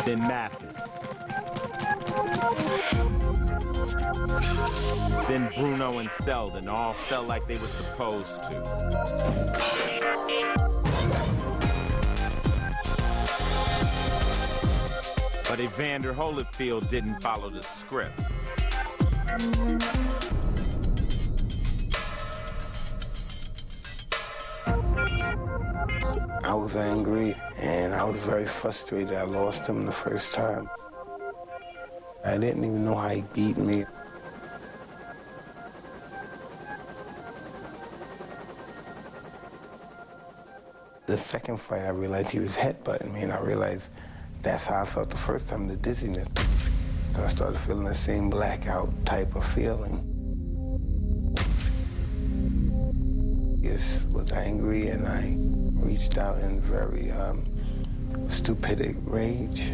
then Mathis, then Bruno and Selden all felt like they were supposed to. But Evander Holyfield didn't follow the script. I was angry and I was very frustrated. I lost him the first time. I didn't even know how he beat me. The second fight, I realized he was headbutting me, and I realized that's how I felt the first time, the dizziness. So I started feeling the same blackout type of feeling. I was angry, and I reached out in very stupid rage.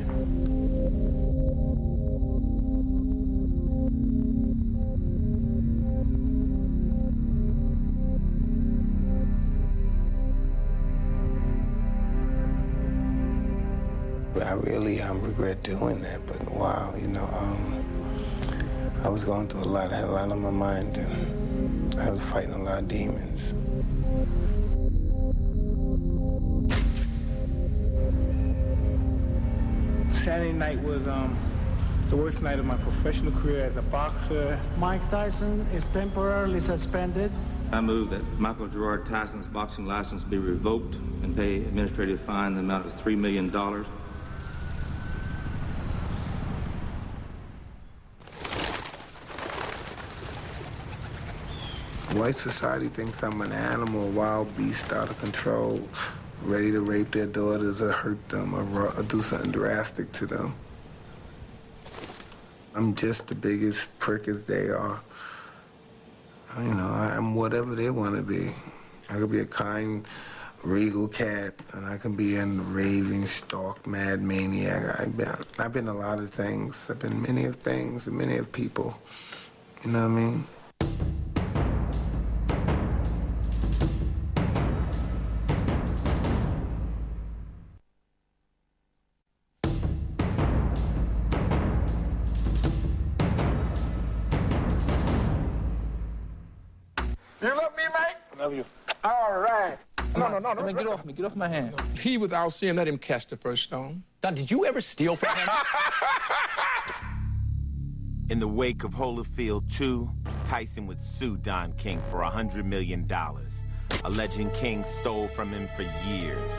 I really regret doing that, but wow, you know, I was going through a lot. I had a lot on my mind, and I was fighting a lot of demons. Saturday night was the worst night of my professional career as a boxer. Mike Tyson is temporarily suspended. I move that Michael Gerard Tyson's boxing license be revoked and pay administrative fine in the amount of $3 million. White society thinks I'm an animal, a wild beast out of control, ready to rape their daughters or hurt them or do something drastic to them. I'm just the biggest prick as they are. You know, I'm whatever they want to be. I could be a kind, regal cat, and I can be a raving, stalk, mad maniac. I've been a lot of things. I've been many of things and many of people. You know what I mean? You love me, Mike? I love you. All right. No. Get off me. Get off my hand. He, without seeing, let him catch the first stone. Don, did you ever steal from him? In the wake of Holyfield 2, Tyson would sue Don King for $100 million, alleging King stole from him for years.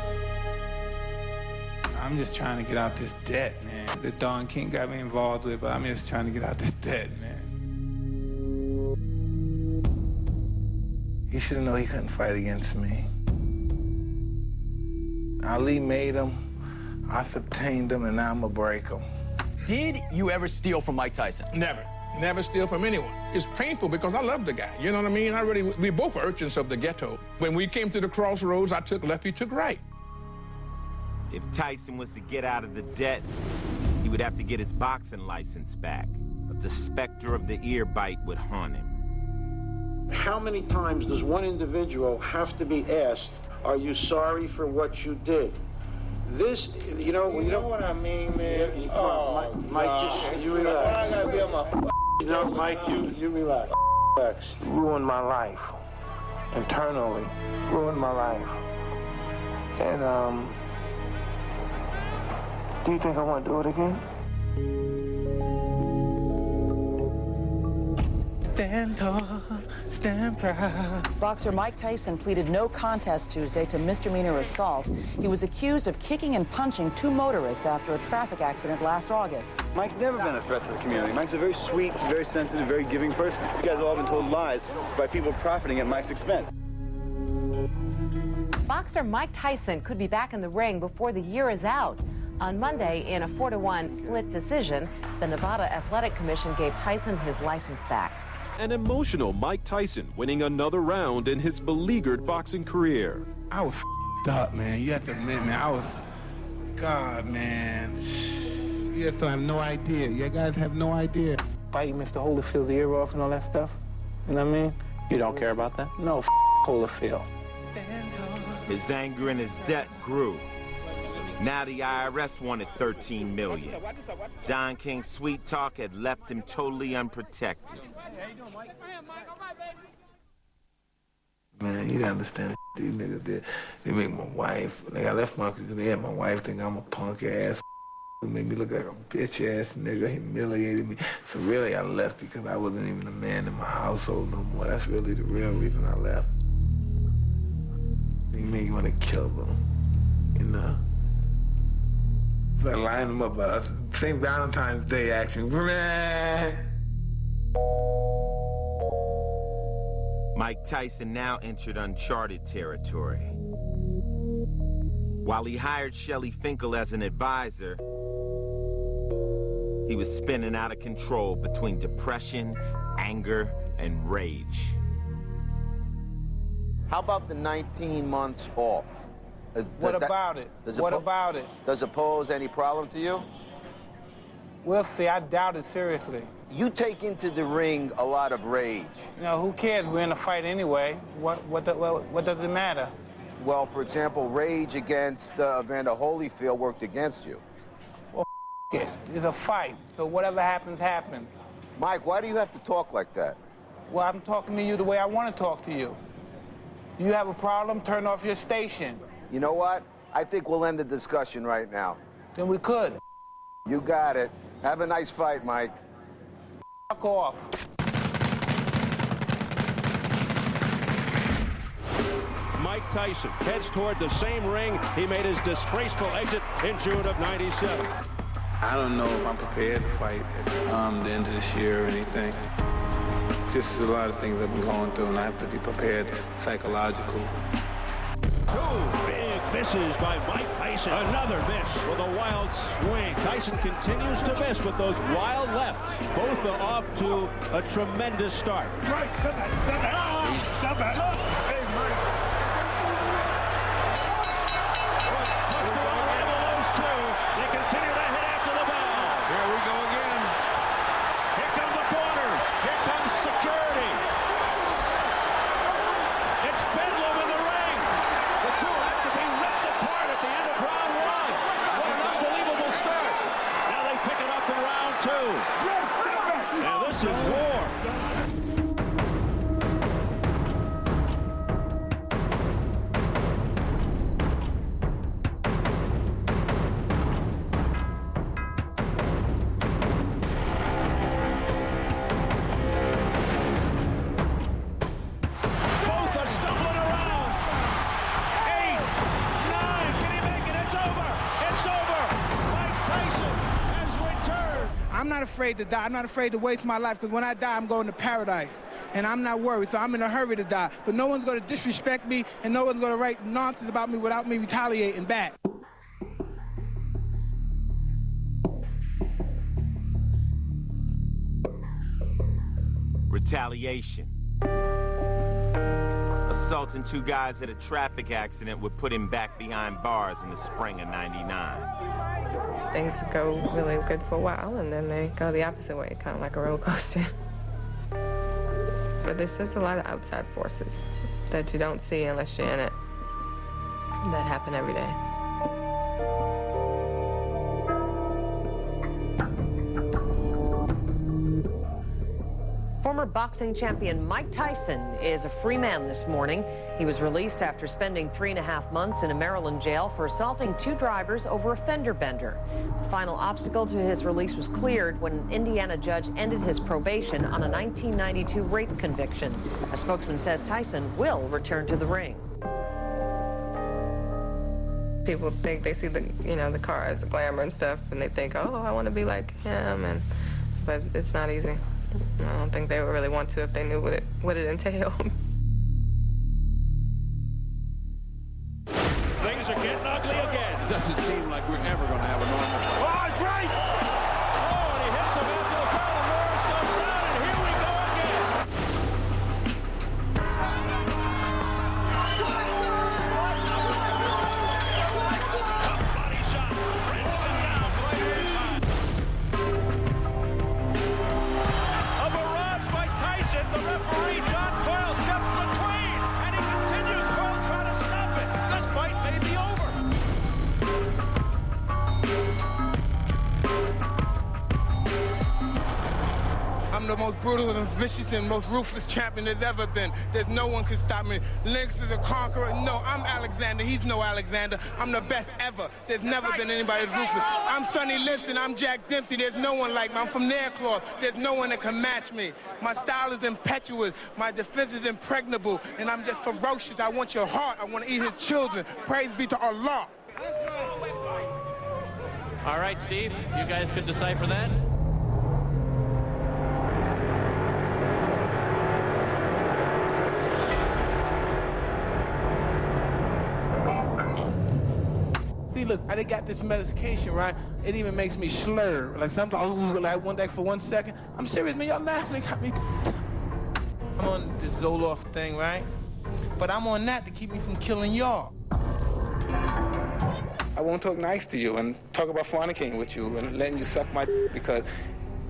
I'm just trying to get out this debt, man. That Don King got me involved with, but I'm just trying to get out this debt, man. He should have known he couldn't fight against me. Ali made him, I subtained him, and now I'm gonna break him. Did you ever steal from Mike Tyson? Never. Never steal from anyone. It's painful because I love the guy. You know what I mean? We both were urchins of the ghetto. When we came to the crossroads, I took left, he took right. If Tyson was to get out of the debt, he would have to get his boxing license back. But the specter of the ear bite would haunt him. How many times does one individual have to be asked, are you sorry for what you did? This, you know what I mean, man? Mike, just, you relax. I gotta be on my you know, Mike, you relax. Relax. Ruined my life. Internally. Ruined my life. And, do you think I want to do it again? Stand tall, stand proud. Boxer Mike Tyson pleaded no contest Tuesday to misdemeanor assault. He was accused of kicking and punching two motorists after a traffic accident last August. Mike's never been a threat to the community. Mike's a very sweet, very sensitive, very giving person. You guys have all been told lies by people profiting at Mike's expense. Boxer Mike Tyson could be back in the ring before the year is out. On Monday, in a 4-1 split decision, the Nevada Athletic Commission gave Tyson his license back. An emotional Mike Tyson winning another round in his beleaguered boxing career. I was up, man. You have to admit, man, God, man. Yeah, so I have no idea. You guys have no idea. Fighting Mr. Holyfield's ear off and all that stuff. You know what I mean? You don't care about that? No, Holyfield. His anger and his debt grew. Now the IRS wanted $13 million. Don King's sweet talk had left him totally unprotected. Man, you gotta understand it. These niggas did. They make my wife, like I left my, because they had my wife think I'm a punk ass. They made me look like a bitch ass nigga, humiliated me. So really I left because I wasn't even a man in my household no more. That's really the real reason I left. They make you want to kill them, you know? It's like lining them up, St. Valentine's Day action. Mike Tyson now entered uncharted territory. While he hired Shelly Finkel as an advisor, he was spinning out of control between depression, anger, and rage. How about the 19 months off? What about it? What about it? Does it pose any problem to you? We'll see. I doubt it seriously. You take into the ring a lot of rage. You know, who cares? We're in a fight anyway. What does it matter? Well, for example, rage against Evander Holyfield worked against you. Well, it. It's a fight, so whatever happens, happens. Mike, why do you have to talk like that? Well, I'm talking to you the way I want to talk to you. You have a problem, turn off your station. You know what? I think we'll end the discussion right now. Then we could. You got it. Have a nice fight, Mike. Fuck off. Mike Tyson heads toward the same ring he made his disgraceful exit in June of '97. I don't know if I'm prepared to fight at the end of this year or anything. Just a lot of things I've been going through, and I have to be prepared psychologically. Two big misses by Mike Tyson. Another miss with a wild swing. Tyson continues to miss with those wild lefts. Both are off to a tremendous start. Right, stop it. Hey, Mike. It's tough to unravel those two. They continue to hit after the bell. Here we go again. Here come the corners. Here comes security. It's bedlam in the ring. The two have to be ripped apart at the end of round one. What an unbelievable start. Now they pick it up in round two. Now this is war. Both are stumbling around. 8, 9, can he make it? It's over. It's over. Mike Tyson has returned. I'm not afraid to die. I'm not afraid to waste my life, because when I die, I'm going to paradise. And I'm not worried, so I'm in a hurry to die. But no one's going to disrespect me, and no one's going to write nonsense about me without me retaliating back. Retaliation. Assaulting two guys at a traffic accident would put him back behind bars in the spring of '99. Things go really good for a while, and then they go the opposite way, kind of like a roller coaster. But there's just a lot of outside forces that you don't see unless you're in it, that happen every day. Former boxing champion Mike Tyson is a free man this morning. He was released after spending 3.5 months in a Maryland jail for assaulting 2 drivers over a fender bender. The final obstacle to his release was cleared when an Indiana judge ended his probation on a 1992 rape conviction. A spokesman says Tyson will return to the ring. People think they see the cars, the glamour and stuff, and they think, oh, I want to be like him, but it's not easy. I don't think they would really want to if they knew what it entailed. Things are getting ugly again. Doesn't seem like we're ever going to have a normal fight. Oh, great! Oh, and he hits him after the bell, and Norris goes down, and here we go again. Body shot, brings him down. I'm the most brutal and vicious and most ruthless champion there's ever been. There's no one can stop me. Lennox is a conqueror. No, I'm Alexander. He's no Alexander. I'm the best ever. There's never been anybody as ruthless. I'm Sonny Liston. I'm Jack Dempsey. There's no one like me. I'm from Nairclaw. There's no one that can match me. My style is impetuous. My defense is impregnable. And I'm just ferocious. I want your heart. I want to eat his children. Praise be to Allah. All right, Steve, you guys could decipher that. See, look, I got this medication, right? It even makes me slur. Like sometimes, like one day for 1 second. I'm serious, man. Y'all laughing. They got me. I'm on this Zoloft thing, right? But I'm on that to keep me from killing y'all. I won't talk nice to you and talk about fornicating with you and letting you suck my because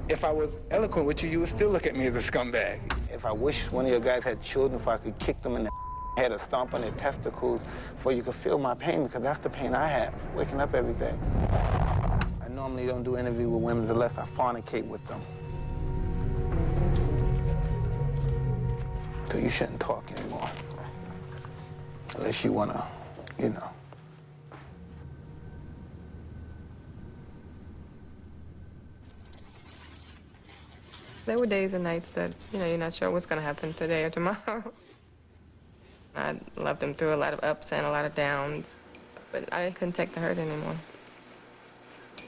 if I was eloquent with you, you would still look at me as a scumbag. If I wish one of your guys had children, if I could kick them in the head or stomp on their testicles, for you could feel my pain, because that's the pain I have, waking up every day. I normally don't do interviews with women unless I fornicate with them. So you shouldn't talk anymore. Unless you want to, you know. There were days and nights that, you know, you're not sure what's going to happen today or tomorrow. I loved him through a lot of ups and a lot of downs, but I couldn't take the hurt anymore.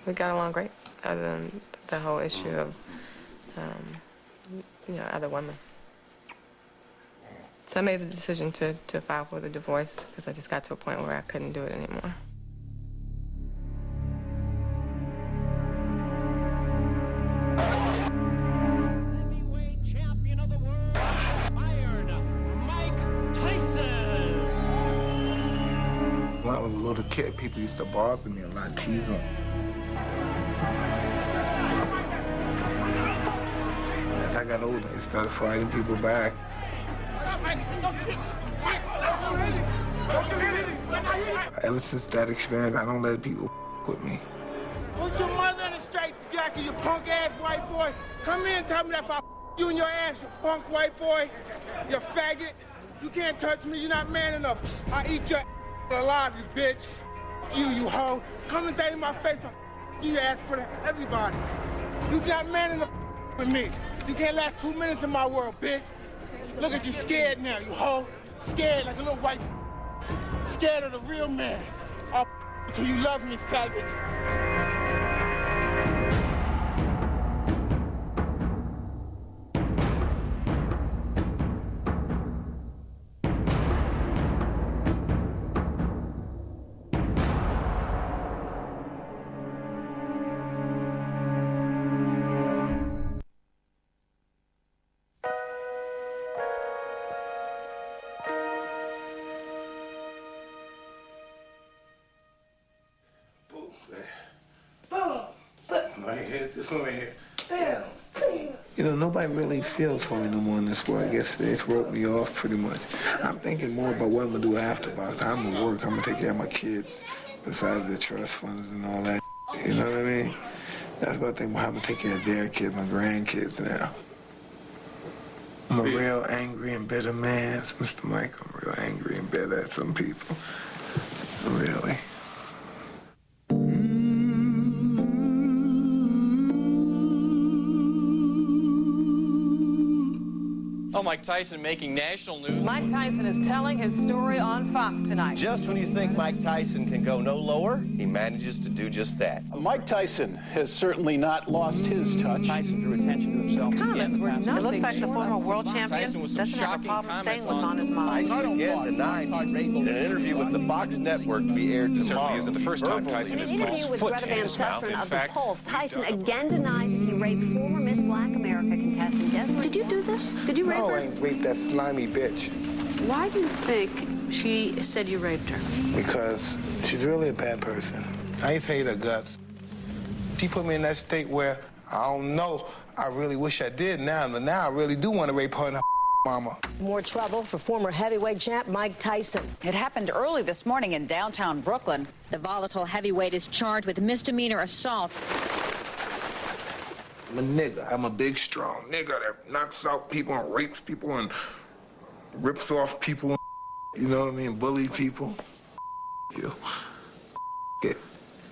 We got along great, other than the whole issue of, you know, other women. So I made the decision to file for the divorce because I just got to a point where I couldn't do it anymore. Heavyweight champion of the world, Iron Mike Tyson. When I was a little kid, people used to bother me a lot, tease them. As I got older, I started fighting people back. Ever since that experience, I don't let people with me. Put your mother in the straight jacket, you punk-ass white boy. Come in and tell me that if I you in your ass, you punk white boy, you faggot. You can't touch me, you're not man enough. I eat your alive, you bitch. You hoe. Come and say to my face, you ass for everybody. You not man enough with me. You can't last 2 minutes in my world, bitch. Look at you scared now, you hoe. Scared like a little white. Scared of the real man. I'll till you love me, faggot. This one right here. Damn. You know, nobody really feels for me no more in this world. I guess they just wrote me off pretty much. I'm thinking more about what I'm going to do after box. I'm going to work. I'm going to take care of my kids besides the trust funds and all that. You know what I mean? That's what I think about how I'm going to take care of their kids, my grandkids now. I'm a real angry and bitter man, Mr. Mike. I'm real angry and bitter at some people. Really. Oh, Mike Tyson making national news. Mike Tyson is telling his story on Fox tonight. Just when you think Mike Tyson can go no lower, he manages to do just that. Mike Tyson has certainly not lost his touch. Tyson drew attention to himself. His comments were nothing. It looks like the former short world champion doesn't have a problem saying what's on his mind. Tyson again denied he raped in an interview with the Fox Network to be aired tomorrow. Certainly isn't the first time Tyson has put his foot in his mouth. In fact, Tyson again denies that he raped former Miss Black America contestant Desiree. Did you do this? Did you rape her? No, I ain't raped that slimy bitch. Why do you think she said you raped her? Because she's really a bad person. I used to hate her guts. She put me in that state where I don't know. I really wish I did now, but now I really do want to rape her and her mama. More trouble for former heavyweight champ Mike Tyson. It happened early this morning in downtown Brooklyn. The volatile heavyweight is charged with misdemeanor assault. I'm a nigga. I'm a big, strong nigga that knocks out people and rapes people and rips off people, you know what I mean, bully people. You.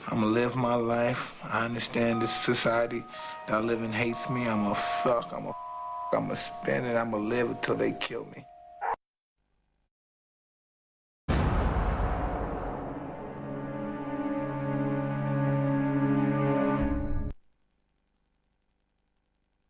I'm gonna live my life. I understand this society that I live in hates me. I'm gonna suck. I'm gonna spin it. I'm gonna live until they kill me.